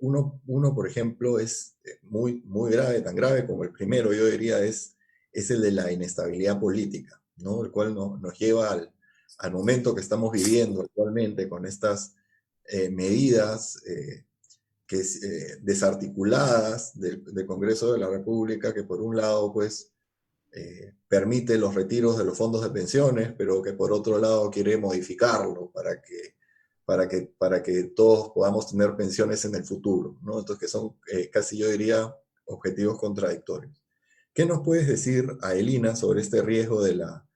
Uno, por ejemplo, es muy grave, tan grave como el primero, yo diría, es el de la inestabilidad política, ¿no? El cual nos lleva al momento que estamos viviendo actualmente con estas medidas desarticuladas del Congreso de la República, que por un lado, pues, permite los retiros de los fondos de pensiones, pero que por otro lado quiere modificarlo para que todos podamos tener pensiones en el futuro, ¿no? Entonces, que son casi, yo diría, objetivos contradictorios. ¿Qué nos puedes decir, Aelina, sobre este riesgo de la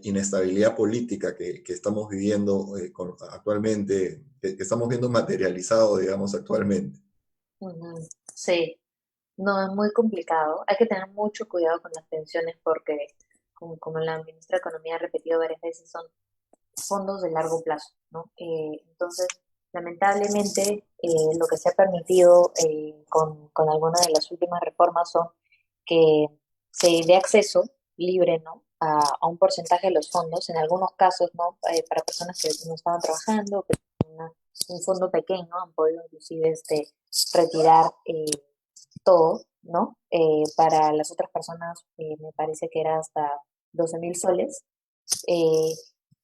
inestabilidad política que estamos viviendo actualmente, que estamos viendo materializado, digamos, actualmente? Sí, no, es muy complicado. Hay que tener mucho cuidado con las pensiones porque, como la ministra de Economía ha repetido varias veces, son fondos de largo plazo, ¿no? Entonces, lamentablemente, lo que se ha permitido con algunas de las últimas reformas son que se dé acceso libre, ¿no? A un porcentaje de los fondos, en algunos casos, ¿no? Para personas que no estaban trabajando, que tienen un fondo pequeño, han podido inclusive retirar todo, ¿no? Para las otras personas me parece que era hasta 12.000 soles.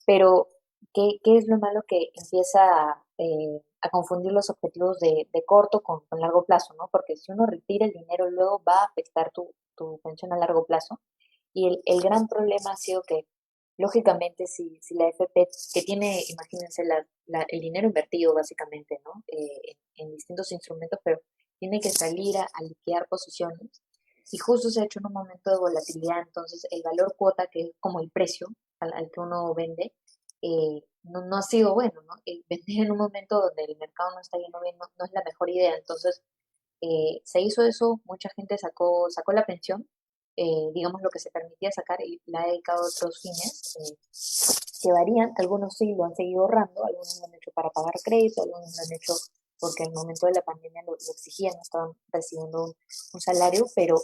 Pero, ¿qué es lo malo? Que empieza a confundir los objetivos de corto con largo plazo, ¿no? Porque si uno retira el dinero, luego va a afectar tu pensión a largo plazo. Y el gran problema ha sido que, lógicamente, si la AFP, que tiene, imagínense, el dinero invertido básicamente, ¿no? En distintos instrumentos, pero tiene que salir a liquidar posiciones. Y justo se ha hecho en un momento de volatilidad, entonces el valor cuota, que es como el precio al que uno vende, no ha sido bueno, ¿no? Vender en un momento donde el mercado no está yendo bien no es la mejor idea. Entonces, se hizo eso, mucha gente sacó la pensión, digamos lo que se permitía sacar, y la ha dedicado a otros fines que varían. Algunos sí lo han seguido ahorrando, algunos lo han hecho para pagar crédito, algunos lo han hecho porque en el momento de la pandemia lo exigían, no estaban recibiendo un salario, pero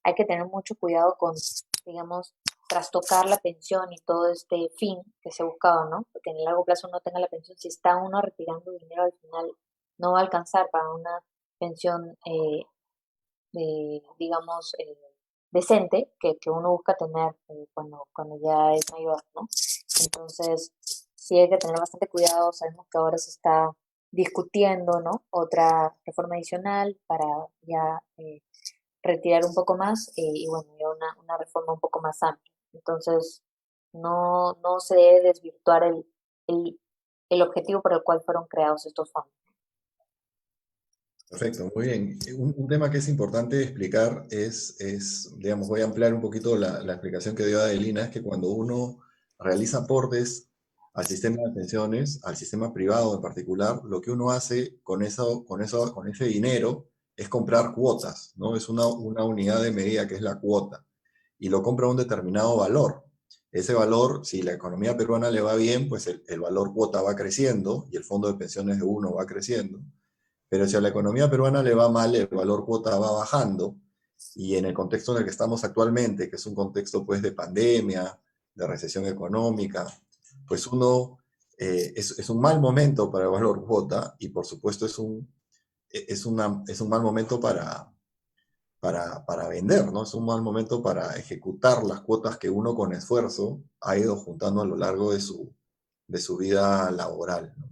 hay que tener mucho cuidado con, digamos, trastocar la pensión y todo este fin que se buscaba, ¿no? Porque en el largo plazo uno tenga la pensión, si está uno retirando dinero al final no va a alcanzar para una pensión, digamos, decente que uno busca tener cuando ya es mayor, ¿no? Entonces, sí hay que tener bastante cuidado. Sabemos que ahora se está discutiendo, ¿no? Otra reforma adicional para ya retirar un poco más y bueno, ya una reforma un poco más amplia. Entonces, no se debe desvirtuar el objetivo por el cual fueron creados estos fondos. Perfecto, muy bien. Un tema que es importante explicar digamos, voy a ampliar un poquito la explicación que dio Adelina, es que cuando uno realiza aportes al sistema de pensiones, al sistema privado en particular, lo que uno hace con ese dinero es comprar cuotas, ¿no? Es una unidad de medida que es la cuota, y lo compra a un determinado valor. Ese valor, si la economía peruana le va bien, pues el valor cuota va creciendo y el fondo de pensiones de uno va creciendo. Pero si a la economía peruana le va mal, el valor cuota va bajando, y en el contexto en el que estamos actualmente, que es un contexto pues de pandemia, de recesión económica, pues es un mal momento para el valor cuota, y por supuesto es un mal momento para para vender, ¿no? Es un mal momento para ejecutar las cuotas que uno con esfuerzo ha ido juntando a lo largo de su vida laboral, ¿no?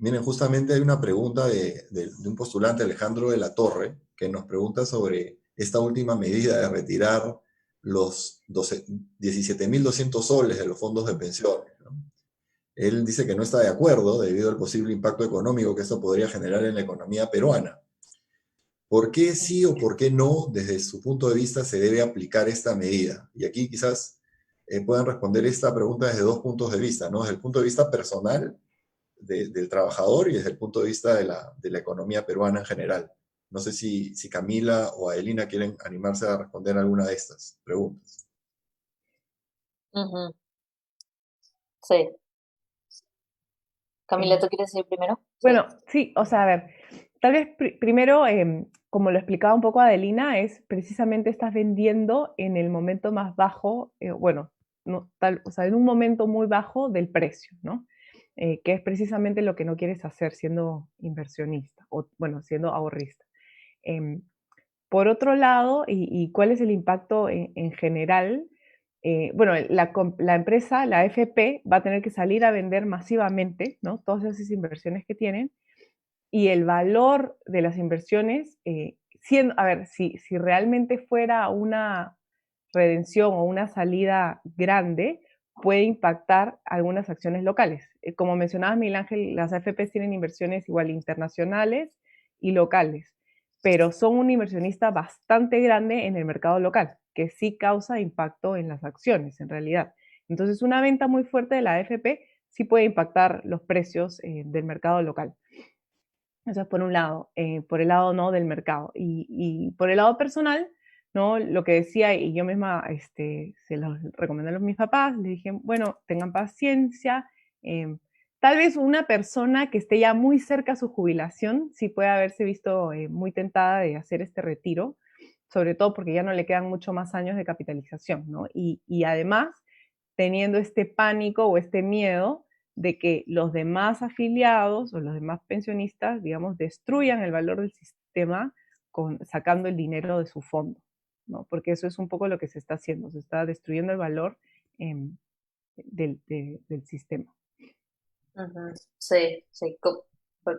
Miren, justamente hay una pregunta de un postulante, Alejandro de la Torre, que nos pregunta sobre esta última medida de retirar los 17.200 soles de los fondos de pensiones, ¿no? Él dice que no está de acuerdo debido al posible impacto económico que esto podría generar en la economía peruana. ¿Por qué sí o por qué no, desde su punto de vista, se debe aplicar esta medida? Y aquí quizás puedan responder esta pregunta desde dos puntos de vista, ¿no? Desde el punto de vista personal del trabajador y desde el punto de vista de la economía peruana en general. No sé si Camila o Adelina quieren animarse a responder alguna de estas preguntas. Sí. Camila, ¿tú quieres decir primero? Bueno, sí, o sea, a ver, tal vez primero, como lo explicaba un poco Adelina, es precisamente estás vendiendo en el momento más bajo, bueno, no, o sea, en un momento muy bajo del precio, ¿no? Que es precisamente lo que no quieres hacer siendo inversionista, o bueno, siendo ahorrista. Por otro lado, y cuál es el impacto en general, bueno, la empresa, la AFP, va a tener que salir a vender masivamente, ¿no? Todas esas inversiones que tienen, y el valor de las inversiones, a ver, si realmente fuera una redención o una salida grande, puede impactar algunas acciones locales. Como mencionaba Miguel Ángel, las AFPs tienen inversiones igual internacionales y locales, pero son un inversionista bastante grande en el mercado local, que sí causa impacto en las acciones, en realidad. Entonces, una venta muy fuerte de la AFP sí puede impactar los precios del mercado local. Eso es por un lado, por el lado no del mercado. Y por el lado personal, ¿no? Lo que decía, y yo misma se los recomendé a mis papás, les dije, bueno, tengan paciencia. Tal vez una persona que esté ya muy cerca a su jubilación sí puede haberse visto muy tentada de hacer este retiro, sobre todo porque ya no le quedan mucho más años de capitalización, ¿no? Y además, teniendo este pánico o este miedo de que los demás afiliados o los demás pensionistas, digamos, destruyan el valor del sistema sacando el dinero de su fondo, ¿no? Porque eso es un poco lo que se está haciendo, se está destruyendo el valor del sistema. Sí, sí.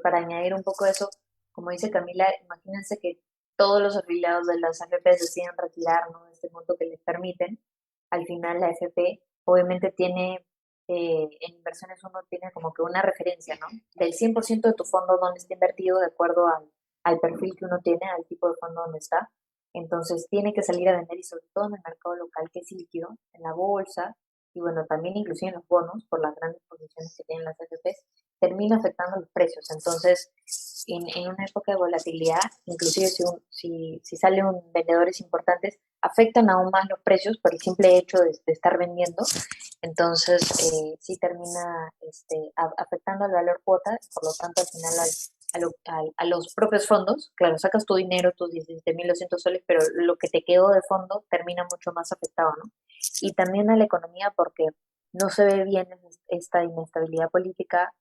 Para añadir un poco eso, como dice Camila, imagínense que todos los afiliados de las AFP deciden retirar, ¿no?, este monto que les permiten. Al final la AFP obviamente tiene, en inversiones uno tiene como que una referencia, ¿no? Del 100% de tu fondo donde está invertido de acuerdo al perfil que uno tiene, al tipo de fondo donde está. Entonces tiene que salir a vender, y sobre todo en el mercado local, que es líquido, en la bolsa, y bueno, también inclusive en los bonos, por las grandes posiciones que tienen las AFPs, termina afectando los precios. Entonces, en una época de volatilidad, inclusive si salen vendedores importantes, afectan aún más los precios por el simple hecho de estar vendiendo. Entonces, sí termina afectando al valor cuota, por lo tanto, al final a los propios fondos. Claro, sacas tu dinero, tus 17.200 soles, pero lo que te quedó de fondo termina mucho más afectado, ¿no? Y también a la economía, porque no se ve bien esta inestabilidad política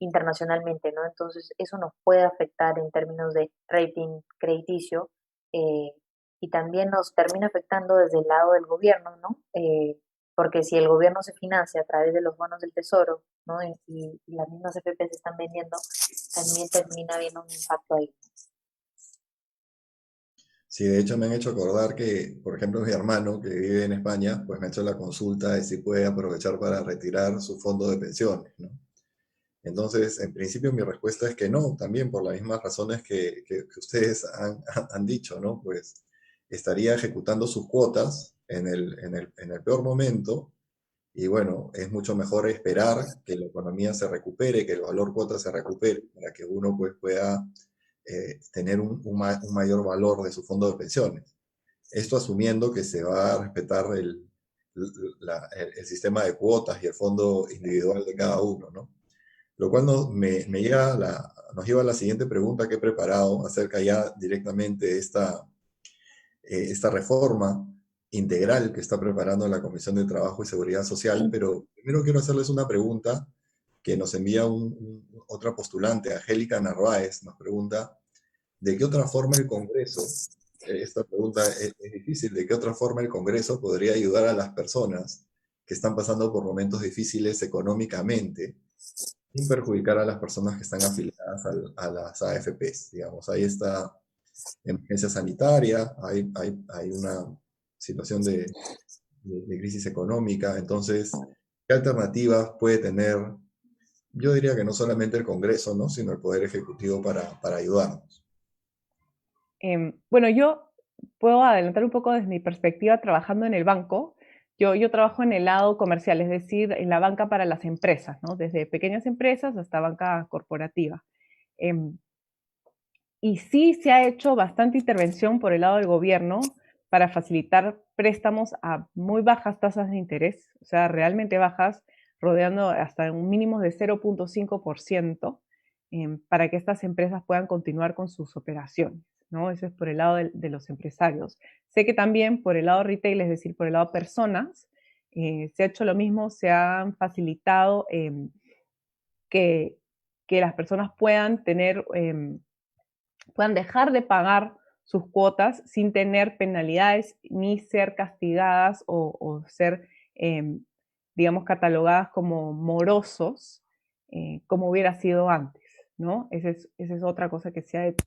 internacionalmente, ¿no? Entonces, eso nos puede afectar en términos de rating crediticio, y también nos termina afectando desde el lado del gobierno, ¿no? Porque si el gobierno se financia a través de los bonos del tesoro, ¿no?, y las mismas FP se están vendiendo, también termina habiendo un impacto ahí. Sí, de hecho me han hecho acordar que, por ejemplo, mi hermano que vive en España, pues me ha hecho la consulta de si puede aprovechar para retirar su fondo de pensiones, ¿no? Entonces, en principio mi respuesta es que no, también por las mismas razones que ustedes han dicho, ¿no? Pues estaría ejecutando sus cuotas en el peor momento, y bueno, es mucho mejor esperar que la economía se recupere, que el valor cuota se recupere, para que uno pues pueda tener un mayor valor de su fondo de pensiones. Esto asumiendo que se va a respetar el sistema de cuotas y el fondo individual de cada uno, ¿no? Lo cual nos lleva a la siguiente pregunta que he preparado acerca ya directamente de esta reforma integral que está preparando la Comisión de Trabajo y Seguridad Social, pero primero quiero hacerles una pregunta que nos envía otra postulante, Angélica Narváez, nos pregunta: ¿de qué otra forma el Congreso esta pregunta es difícil. ¿De qué otra forma el Congreso podría ayudar a las personas que están pasando por momentos difíciles económicamente, sin perjudicar a las personas que están afiliadas a las AFPs? Digamos, ahí está emergencia sanitaria, hay una situación de crisis económica. Entonces, ¿qué alternativas puede tener? Yo diría que no solamente el Congreso, ¿no?, sino el Poder Ejecutivo para ayudarnos. Bueno, yo puedo adelantar un poco desde mi perspectiva trabajando en el banco. Yo trabajo en el lado comercial, es decir, en la banca para las empresas, ¿no? Desde pequeñas empresas hasta banca corporativa. Y sí se ha hecho bastante intervención por el lado del gobierno para facilitar préstamos a muy bajas tasas de interés, o sea, realmente bajas, rodeando hasta un mínimo de 0.5%, para que estas empresas puedan continuar con sus operaciones, ¿no? Eso es por el lado de los empresarios. Sé que también por el lado retail, es decir, por el lado personas, se ha hecho lo mismo, se han facilitado que las personas puedan tener, puedan dejar de pagar sus cuotas sin tener penalidades ni ser castigadas o ser, digamos, catalogadas como morosos, como hubiera sido antes, ¿no? Esa es otra cosa que se ha hecho.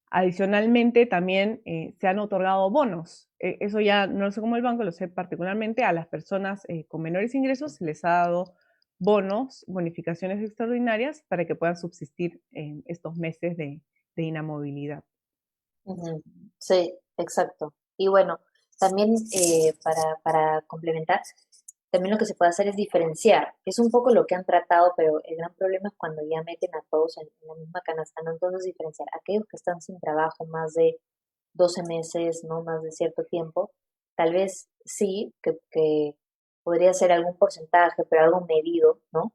Adicionalmente, también se han otorgado bonos. Eso ya no lo sé cómo el banco, lo sé particularmente a las personas con menores ingresos, se les ha dado bonos, bonificaciones extraordinarias para que puedan subsistir en estos meses de inamovilidad. Sí, exacto. Y bueno, también para complementar, también lo que se puede hacer es diferenciar, que es un poco lo que han tratado, pero el gran problema es cuando ya meten a todos en la misma canasta, ¿no? Entonces diferenciar aquellos que están sin trabajo más de 12 meses, ¿no?, más de cierto tiempo, tal vez sí, que podría ser algún porcentaje, pero algo medido, ¿no?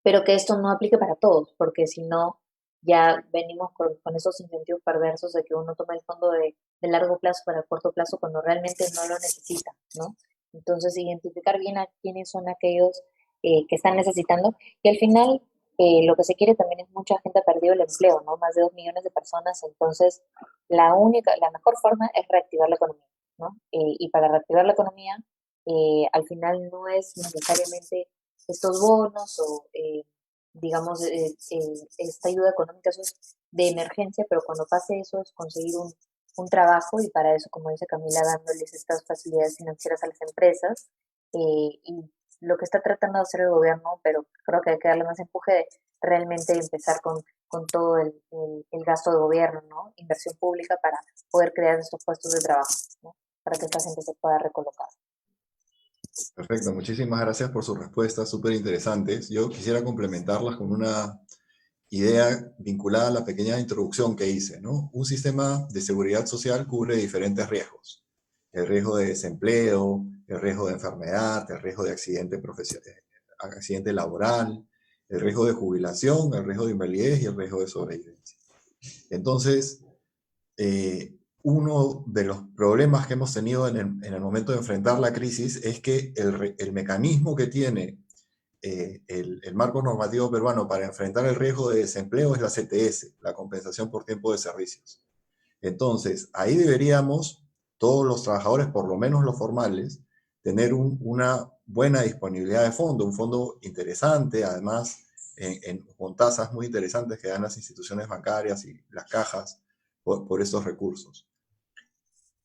Pero que esto no aplique para todos, porque si no, ya venimos con esos incentivos perversos de que uno toma el fondo de largo plazo para corto plazo cuando realmente no lo necesita, ¿no? Entonces, identificar bien a quiénes son aquellos que están necesitando. Y al final, lo que se quiere también es mucha gente ha perdido el empleo, ¿no? Más de 2 millones de personas. Entonces, la mejor forma es reactivar la economía, ¿no? Y para reactivar la economía, al final no es necesariamente estos bonos o, digamos, esta ayuda económica, eso es de emergencia, pero cuando pase eso es conseguir un trabajo, y para eso, como dice Camila, dándoles estas facilidades financieras a las empresas, y lo que está tratando de hacer el gobierno, pero creo que hay que darle más empuje de realmente empezar con todo el gasto de gobierno, ¿no? Inversión pública para poder crear estos puestos de trabajo, ¿no? Para que esta gente se pueda recolocar. Perfecto, muchísimas gracias por sus respuestas, súper interesantes. Yo quisiera complementarlas con una idea vinculada a la pequeña introducción que hice, ¿no? Un sistema de seguridad social cubre diferentes riesgos. El riesgo de desempleo, el riesgo de enfermedad, el riesgo de accidente laboral, el riesgo de jubilación, el riesgo de invalidez y el riesgo de sobrevivencia. Entonces, uno de los problemas que hemos tenido en el momento de enfrentar la crisis es que el mecanismo que tiene el marco normativo peruano para enfrentar el riesgo de desempleo es la CTS, la compensación por tiempo de servicios. Entonces, ahí deberíamos, todos los trabajadores, por lo menos los formales, tener una buena disponibilidad de fondo, un fondo interesante, además con tasas muy interesantes que dan las instituciones bancarias y las cajas por estos recursos.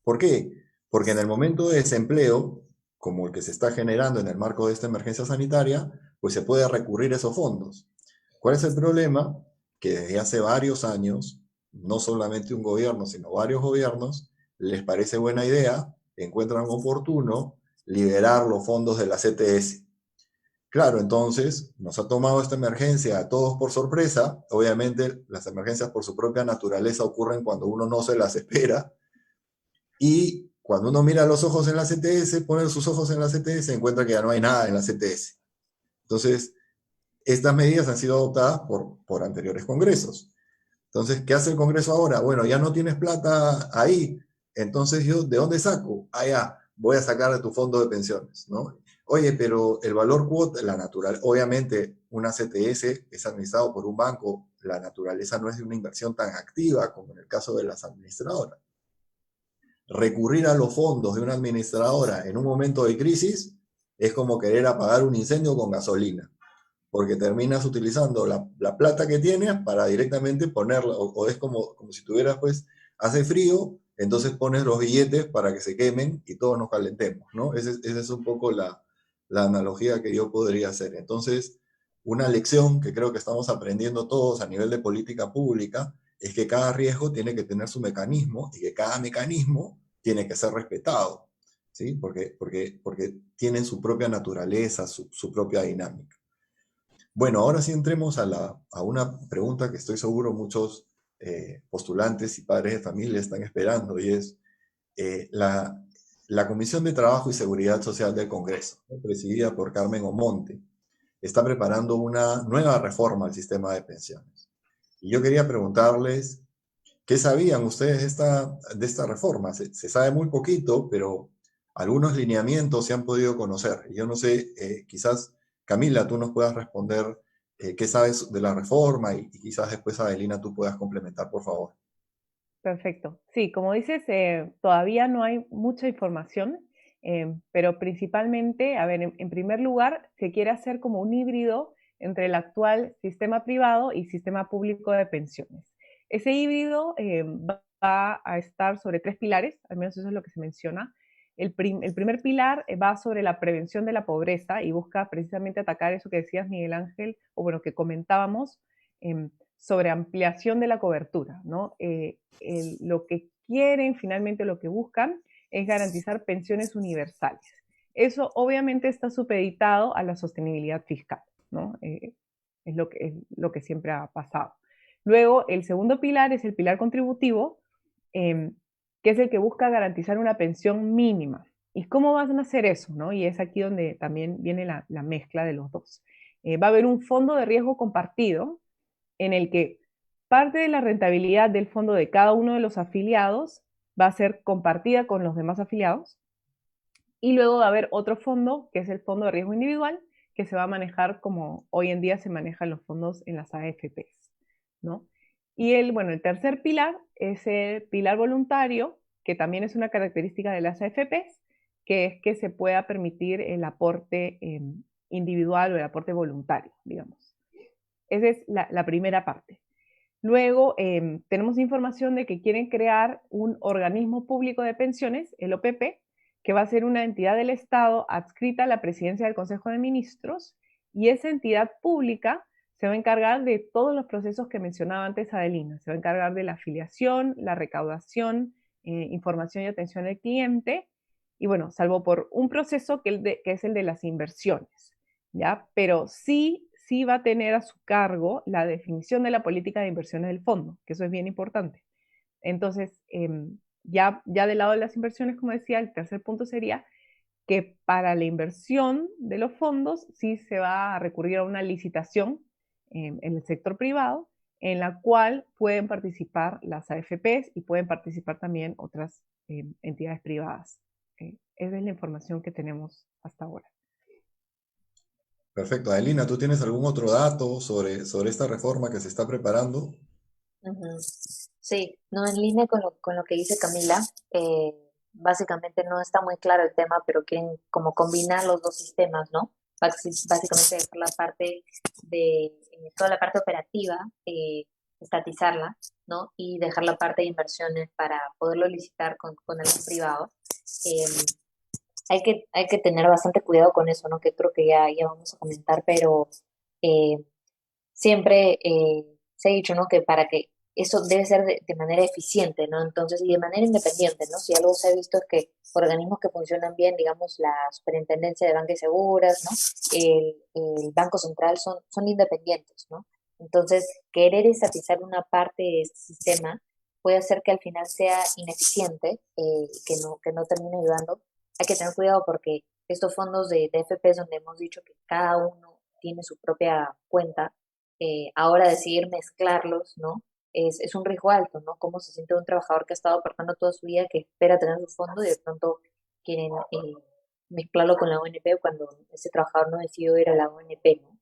¿Por qué? Porque en el momento de desempleo, como el que se está generando en el marco de esta emergencia sanitaria, pues se puede recurrir a esos fondos. ¿Cuál es el problema? Que desde hace varios años, no solamente un gobierno, sino varios gobiernos, les parece buena idea, encuentran oportuno liberar los fondos de la CTS. Claro, entonces nos ha tomado esta emergencia a todos por sorpresa. Obviamente las emergencias por su propia naturaleza ocurren cuando uno no se las espera. Y cuando uno mira los ojos en la CTS, pone sus ojos en la CTS, encuentra que ya no hay nada en la CTS. Entonces, estas medidas han sido adoptadas por anteriores congresos. Entonces, ¿qué hace el Congreso ahora? Bueno, ya no tienes plata ahí, entonces yo, ¿de dónde saco? Ah, ya, voy a sacar de tu fondo de pensiones, ¿no? Oye, pero el valor cuota, obviamente una CTS es administrado por un banco, la naturaleza no es de una inversión tan activa como en el caso de las administradoras. Recurrir a los fondos de una administradora en un momento de crisis es como querer apagar un incendio con gasolina, porque terminas utilizando la plata que tienes para directamente ponerla, o es como si tuvieras, pues, hace frío, entonces pones los billetes para que se quemen y todos nos calentemos, ¿no? Esa es un poco la analogía que yo podría hacer. Entonces, una lección que creo que estamos aprendiendo todos a nivel de política pública es que cada riesgo tiene que tener su mecanismo y que cada mecanismo tiene que ser respetado, ¿sí? Porque tienen su propia naturaleza, su propia dinámica. Bueno, ahora sí entremos a una pregunta que estoy seguro muchos postulantes y padres de familia están esperando, y es la Comisión de Trabajo y Seguridad Social del Congreso, presidida por Carmen Omonte, está preparando una nueva reforma al sistema de pensiones. Y yo quería preguntarles, ¿qué sabían ustedes de esta reforma? Se sabe muy poquito, pero algunos lineamientos se han podido conocer. Yo no sé, quizás Camila, tú nos puedas responder qué sabes de la reforma y quizás después, Adelina, tú puedas complementar, por favor. Perfecto. Sí, como dices, todavía no hay mucha información, pero principalmente, a ver, en primer lugar, se quiere hacer como un híbrido entre el actual sistema privado y sistema público de pensiones. Ese híbrido va a estar sobre 3 pilares, al menos eso es lo que se menciona. El primer pilar va sobre la prevención de la pobreza y busca precisamente atacar eso que decías, Miguel Ángel, o bueno, que comentábamos, sobre ampliación de la cobertura, ¿no? Lo que quieren, finalmente lo que buscan, es garantizar pensiones universales. Eso obviamente está supeditado a la sostenibilidad fiscal, ¿no? Es lo que siempre ha pasado. Luego, el segundo pilar es el pilar contributivo, que es el que busca garantizar una pensión mínima. ¿Y cómo van a hacer eso, no? Y es aquí donde también viene la mezcla de los dos. Va a haber un fondo de riesgo compartido en el que parte de la rentabilidad del fondo de cada uno de los afiliados va a ser compartida con los demás afiliados, y luego va a haber otro fondo, que es el fondo de riesgo individual, que se va a manejar como hoy en día se manejan los fondos en las AFPs, ¿no? Y el tercer pilar es el pilar voluntario, que también es una característica de las AFPs, que es que se pueda permitir el aporte individual o el aporte voluntario, digamos. Esa es la primera parte. Luego tenemos información de que quieren crear un organismo público de pensiones, el OPP, que va a ser una entidad del Estado adscrita a la presidencia del Consejo de Ministros, y esa entidad pública se va a encargar de todos los procesos que mencionaba antes Adelina. Se va a encargar de la afiliación, la recaudación, información y atención al cliente, y bueno, salvo por un proceso que es el de las inversiones, ¿ya? Pero sí va a tener a su cargo la definición de la política de inversiones del fondo, que eso es bien importante. Entonces, ya del lado de las inversiones, como decía, el tercer punto sería que para la inversión de los fondos sí se va a recurrir a una licitación en el sector privado, en la cual pueden participar las AFPs y pueden participar también otras entidades privadas. Esa es la información que tenemos hasta ahora. Perfecto. Adelina, ¿tú tienes algún otro dato sobre esta reforma que se está preparando? Sí, no, en línea con lo que dice Camila, básicamente no está muy claro el tema, pero quieren como combinar los dos sistemas, ¿no? Básicamente dejar la parte toda la parte operativa, estatizarla, ¿no? Y dejar la parte de inversiones para poderlo licitar con el privado. Hay que tener bastante cuidado con eso, ¿no? Que creo que ya vamos a comentar, pero siempre se ha dicho, ¿no? Que para que eso debe ser de manera eficiente, ¿no? Entonces, y de manera independiente, ¿no? Si algo se ha visto es que organismos que funcionan bien, digamos, la Superintendencia de Banca y Seguras, ¿no? El Banco Central son independientes, ¿no? Entonces, querer estatizar una parte de este sistema puede hacer que al final sea ineficiente, que no termine ayudando. Hay que tener cuidado porque estos fondos de FPs donde hemos dicho que cada uno tiene su propia cuenta, ahora decidir mezclarlos, ¿no? Es un riesgo alto, ¿no? Cómo se siente un trabajador que ha estado aportando toda su vida, que espera tener su fondo y de pronto quieren mezclarlo con la ONP cuando ese trabajador no decidió ir a la ONP, ¿no?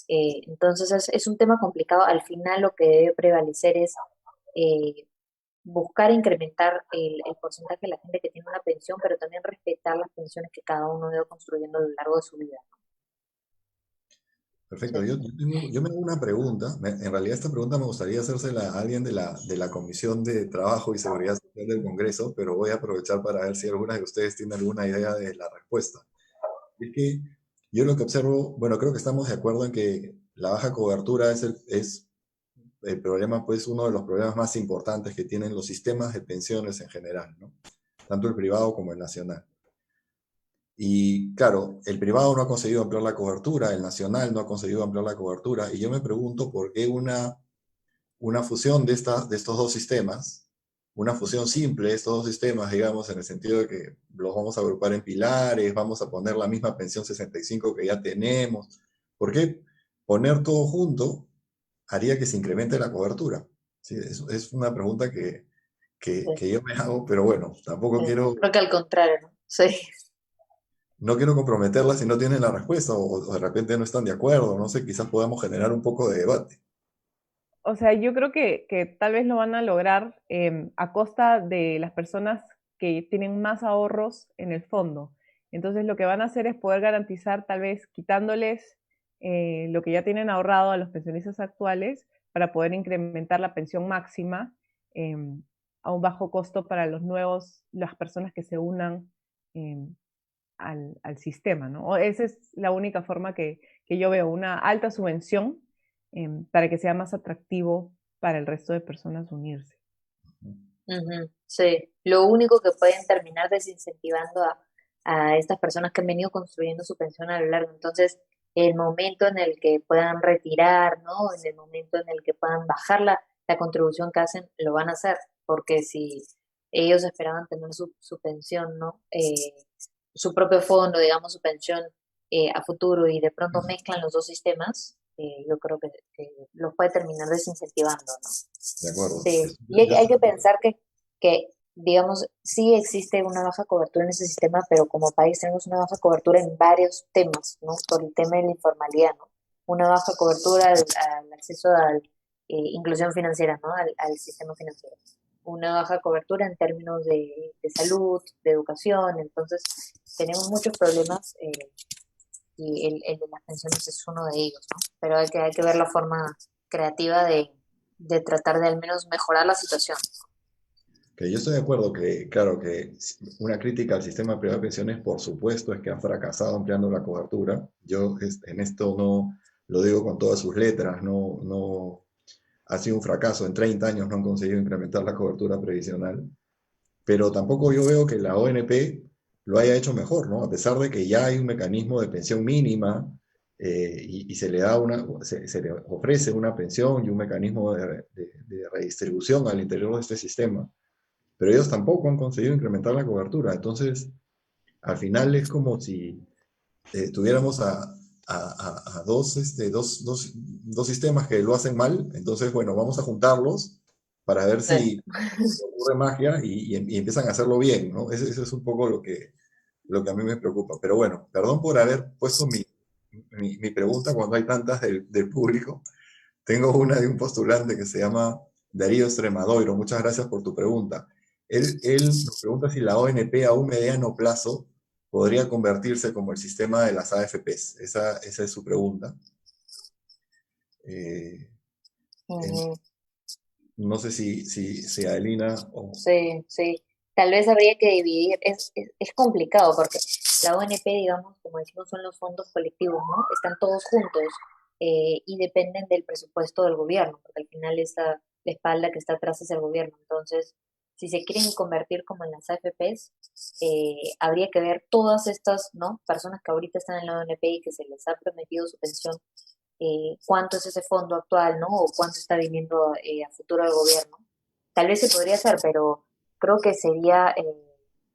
Entonces es un tema complicado. Al final lo que debe prevalecer es buscar incrementar el porcentaje de la gente que tiene una pensión, pero también respetar las pensiones que cada uno ha ido construyendo a lo largo de su vida, ¿no? Perfecto. Yo me hago una pregunta. En realidad esta pregunta me gustaría hacérsela a alguien de la Comisión de Trabajo y Seguridad Social del Congreso, pero voy a aprovechar para ver si alguna de ustedes tiene alguna idea de la respuesta. Es que yo lo que observo, bueno, creo que estamos de acuerdo en que la baja cobertura es el problema, pues uno de los problemas más importantes que tienen los sistemas de pensiones en general, ¿no? Tanto el privado como el nacional. Y claro, el privado no ha conseguido ampliar la cobertura, el nacional no ha conseguido ampliar la cobertura, y yo me pregunto por qué una fusión de estos dos sistemas, una fusión simple de estos dos sistemas, digamos, en el sentido de que los vamos a agrupar en pilares, vamos a poner la misma pensión 65 que ya tenemos. ¿Por qué poner todo junto haría que se incremente la cobertura? Sí, es una pregunta que yo me hago, pero bueno, tampoco quiero... Creo que al contrario, ¿no? Sí. No quiero comprometerla si no tienen la respuesta o de repente no están de acuerdo, no sé, quizás podamos generar un poco de debate. O sea, yo creo que tal vez lo van a lograr a costa de las personas que tienen más ahorros en el fondo. Entonces lo que van a hacer es poder garantizar, tal vez quitándoles lo que ya tienen ahorrado a los pensionistas actuales para poder incrementar la pensión máxima a un bajo costo para las personas que se unan al sistema, ¿no? Esa es la única forma que yo veo, una alta subvención para que sea más atractivo para el resto de personas unirse. Sí, lo único que pueden terminar desincentivando a estas personas que han venido construyendo su pensión a lo largo. Entonces, el momento en el que puedan retirar, ¿no? En el momento en el que puedan bajar la contribución que hacen, lo van a hacer, porque si ellos esperaban tener su pensión, ¿no? Su propio fondo, digamos, su pensión a futuro, y de pronto mezclan los dos sistemas, yo creo que los puede terminar desincentivando, ¿no? De acuerdo. Sí. Y hay que pensar que, digamos, sí existe una baja cobertura en ese sistema, pero como país tenemos una baja cobertura en varios temas, ¿no? Por el tema de la informalidad, ¿no? Una baja cobertura al acceso a inclusión financiera, ¿no? Al sistema financiero. Una baja cobertura en términos de salud, de educación. Entonces tenemos muchos problemas y el de las pensiones es uno de ellos, ¿no? Pero hay que ver la forma creativa de tratar de al menos mejorar la situación. Que yo estoy de acuerdo que, claro, que una crítica al sistema privado de pensiones, por supuesto, es que ha fracasado ampliando la cobertura. Yo en esto no lo digo con todas sus letras, no ha sido un fracaso. En 30 años no han conseguido incrementar la cobertura previsional, pero tampoco yo veo que la ONP lo haya hecho mejor, ¿no? A pesar de que ya hay un mecanismo de pensión mínima y se le ofrece una pensión y un mecanismo de redistribución al interior de este sistema, pero ellos tampoco han conseguido incrementar la cobertura. Entonces, al final es como si tuviéramos a dos sistemas que lo hacen mal. Entonces, bueno, vamos a juntarlos para ver si ocurre magia y empiezan a hacerlo bien, ¿no? Eso es un poco lo que a mí me preocupa. Pero bueno, perdón por haber puesto mi pregunta cuando hay tantas del público. Tengo una de un postulante que se llama Darío Extremadoiro. Muchas gracias por tu pregunta. Él nos pregunta si la ONP a un mediano plazo podría convertirse como el sistema de las AFPs. Esa es su pregunta. No sé si Adelina o... Sí. Tal vez habría que dividir. Es complicado porque la ONP, digamos, como decimos, son los fondos colectivos, ¿no? Están todos juntos y dependen del presupuesto del gobierno, porque al final la espalda que está atrás es el gobierno. Entonces, si se quieren convertir como en las AFPs, habría que ver todas estas, ¿no? Personas que ahorita están en la ONP y que se les ha prometido su pensión, cuánto es ese fondo actual, ¿no? O cuánto está viniendo a futuro al gobierno. Tal vez se podría hacer, pero creo que sería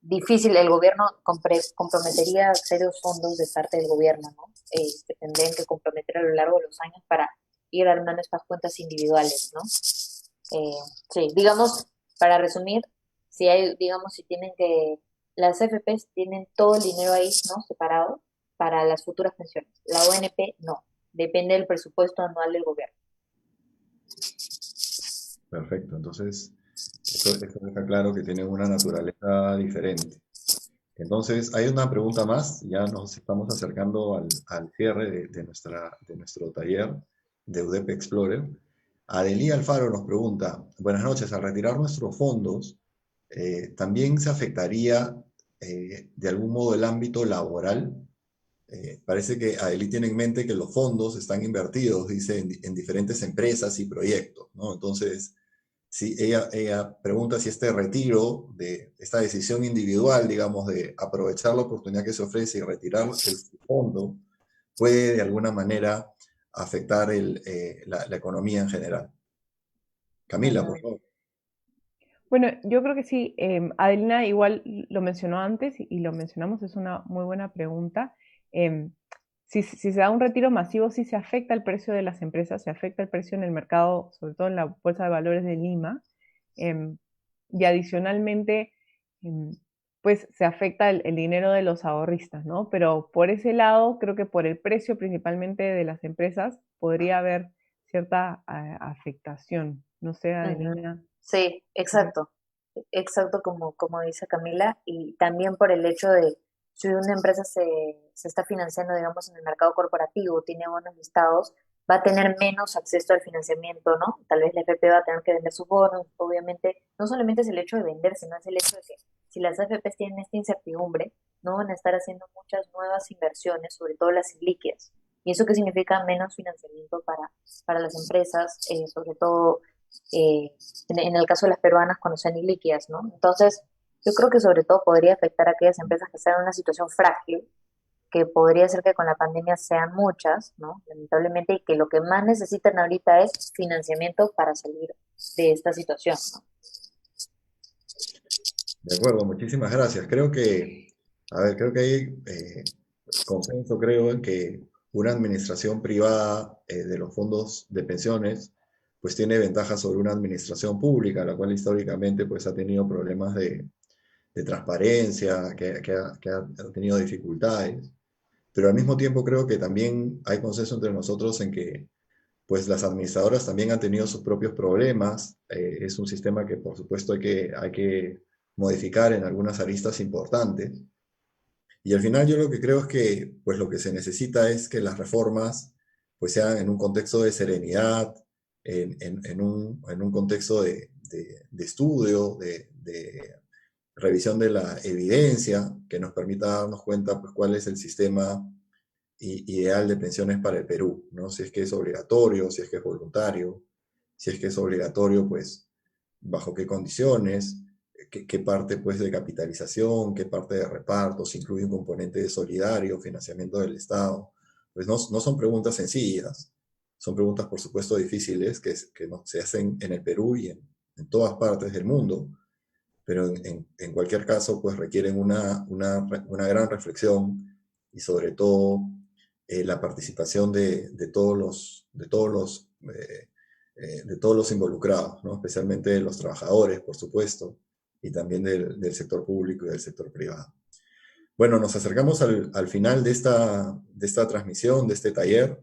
difícil. El gobierno comprometería serios fondos de parte del gobierno, ¿no? Que tendrían que comprometer a lo largo de los años para ir armando estas cuentas individuales, ¿no? Sí, digamos, para resumir, si tienen que las AFPs tienen todo el dinero ahí, ¿no? Separado para las futuras pensiones. La ONP no, depende del presupuesto anual del gobierno. Perfecto, entonces eso deja claro que tienen una naturaleza diferente. Entonces, hay una pregunta más, ya nos estamos acercando al cierre de nuestro taller de UDEP Explorer. Adelía Alfaro nos pregunta, buenas noches, al retirar nuestros fondos, ¿también se afectaría de algún modo el ámbito laboral? Parece que Adelí tiene en mente que los fondos están invertidos, dice, en diferentes empresas y proyectos, ¿no? Entonces, sí, ella pregunta si este retiro, de esta decisión individual, digamos, de aprovechar la oportunidad que se ofrece y retirar el fondo, puede de alguna manera afectar la economía en general. Camila, por favor. Bueno, yo creo que sí. Adelina igual lo mencionó antes y lo mencionamos, es una muy buena pregunta. Si se da un retiro masivo, sí se afecta el precio de las empresas, se afecta el precio en el mercado, sobre todo en la Bolsa de Valores de Lima, y adicionalmente, pues se afecta el dinero de los ahorristas, ¿no? Pero por ese lado, creo que por el precio principalmente de las empresas, podría haber cierta afectación. No sé, Adelina. Sí, exacto. Exacto como dice Camila, y también por el hecho de si una empresa se está financiando, digamos, en el mercado corporativo, tiene bonos listados, va a tener menos acceso al financiamiento, ¿no? Tal vez la FP va a tener que vender sus bonos, obviamente, no solamente es el hecho de vender, sino es el hecho de que si las AFPs tienen esta incertidumbre, no van a estar haciendo muchas nuevas inversiones, sobre todo las ilíquidas. ¿Y eso qué significa? Menos financiamiento para las empresas, sobre todo en el caso de las peruanas cuando sean ilíquidas, ¿no? Entonces, yo creo que sobre todo podría afectar a aquellas empresas que están en una situación frágil, que podría ser que con la pandemia sean muchas, ¿no? Lamentablemente, y que lo que más necesitan ahorita es financiamiento para salir de esta situación, ¿no? De acuerdo, muchísimas gracias. Creo que hay consenso, creo, en que una administración privada de los fondos de pensiones pues tiene ventajas sobre una administración pública, la cual históricamente pues ha tenido problemas de transparencia, que ha tenido dificultades, pero al mismo tiempo creo que también hay consenso entre nosotros en que pues las administradoras también han tenido sus propios problemas. Es un sistema que por supuesto hay que modificar en algunas aristas importantes, y al final yo lo que creo es que pues lo que se necesita es que las reformas pues sean en un contexto de serenidad, en un contexto de estudio, de revisión de la evidencia, que nos permita darnos cuenta pues, cuál es el sistema ideal de pensiones para el Perú, ¿no? Si es que es obligatorio, si es que es voluntario, si es que es obligatorio, pues bajo qué condiciones, qué parte pues, de capitalización, qué parte de reparto, si incluye un componente de solidario, financiamiento del Estado. Pues no son preguntas sencillas, son preguntas por supuesto difíciles que se hacen en el Perú y en todas partes del mundo, pero en cualquier caso pues requieren una gran reflexión y sobre todo la participación de todos los involucrados, ¿no? Especialmente de los trabajadores, por supuesto, y también del sector público y del sector privado. Bueno, nos acercamos al final de esta transmisión, de este taller.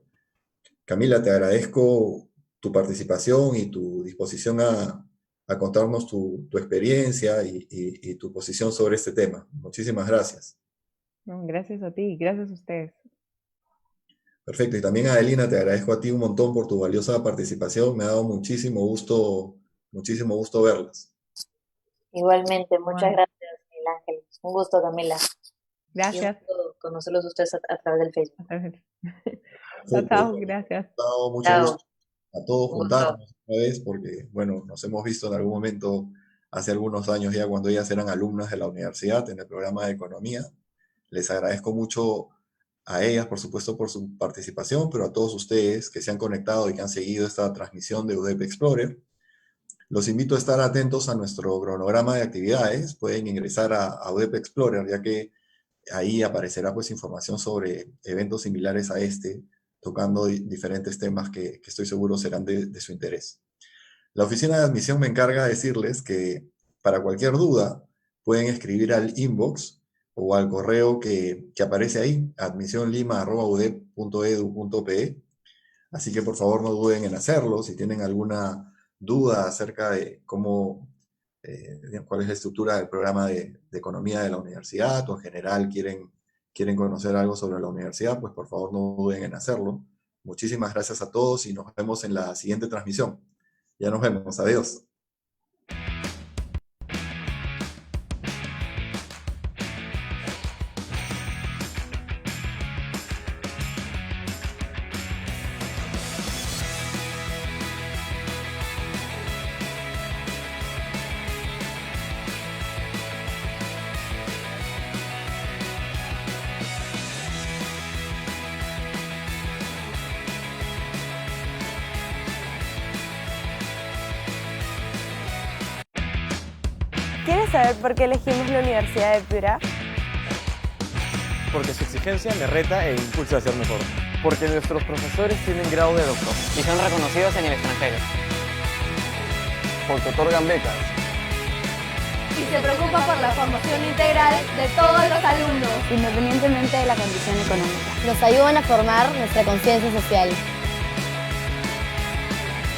Camila, te agradezco tu participación y tu disposición a contarnos tu experiencia y tu posición sobre este tema. Muchísimas gracias. Gracias a ti, gracias a ustedes. Perfecto, y también Adelina, te agradezco a ti un montón por tu valiosa participación. Me ha dado muchísimo gusto verlas. Igualmente, muchas gracias, Miguel Ángel. Un gusto, Camila. Gracias. Y un gusto conocerlos a ustedes a través del Facebook. Chao, gracias. Mucho gusto a todos juntarnos otra vez, porque, bueno, nos hemos visto en algún momento hace algunos años ya cuando ellas eran alumnas de la universidad en el programa de economía. Les agradezco mucho a ellas, por supuesto, por su participación, pero a todos ustedes que se han conectado y que han seguido esta transmisión de UDEP Explorer. Los invito a estar atentos a nuestro cronograma de actividades. Pueden ingresar a UDEP Explorer, ya que ahí aparecerá pues información sobre eventos similares a este, tocando diferentes temas que estoy seguro serán de su interés. La oficina de admisión me encarga de decirles que para cualquier duda pueden escribir al inbox o al correo que aparece ahí, admisionlima@udep.edu.pe. Así que por favor no duden en hacerlo. Si tienen alguna duda acerca de cuál es la estructura del programa de economía de la universidad, o en general quieren conocer algo sobre la universidad, pues por favor no duden en hacerlo. Muchísimas gracias a todos y nos vemos en la siguiente transmisión. Ya nos vemos. Adiós. ¿Quieres saber por qué elegimos la Universidad de Piura? Porque su exigencia me reta e impulsa a ser mejor. Porque nuestros profesores tienen grado de doctor. Y son reconocidos en el extranjero. Porque otorgan becas. Y se preocupa por la formación integral de todos los alumnos. Independientemente de la condición económica. Nos ayudan a formar nuestra conciencia social.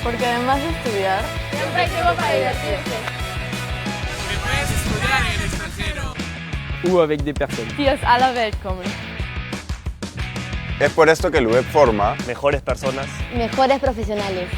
Porque además de estudiar, Siempre hay tiempo para divertirse. Porque puedes estudiar en el extranjero. O avec des personnes. die aus aller Welt kommen. Es por esto que el UDEP forma Mejores personas. Mejores profesionales.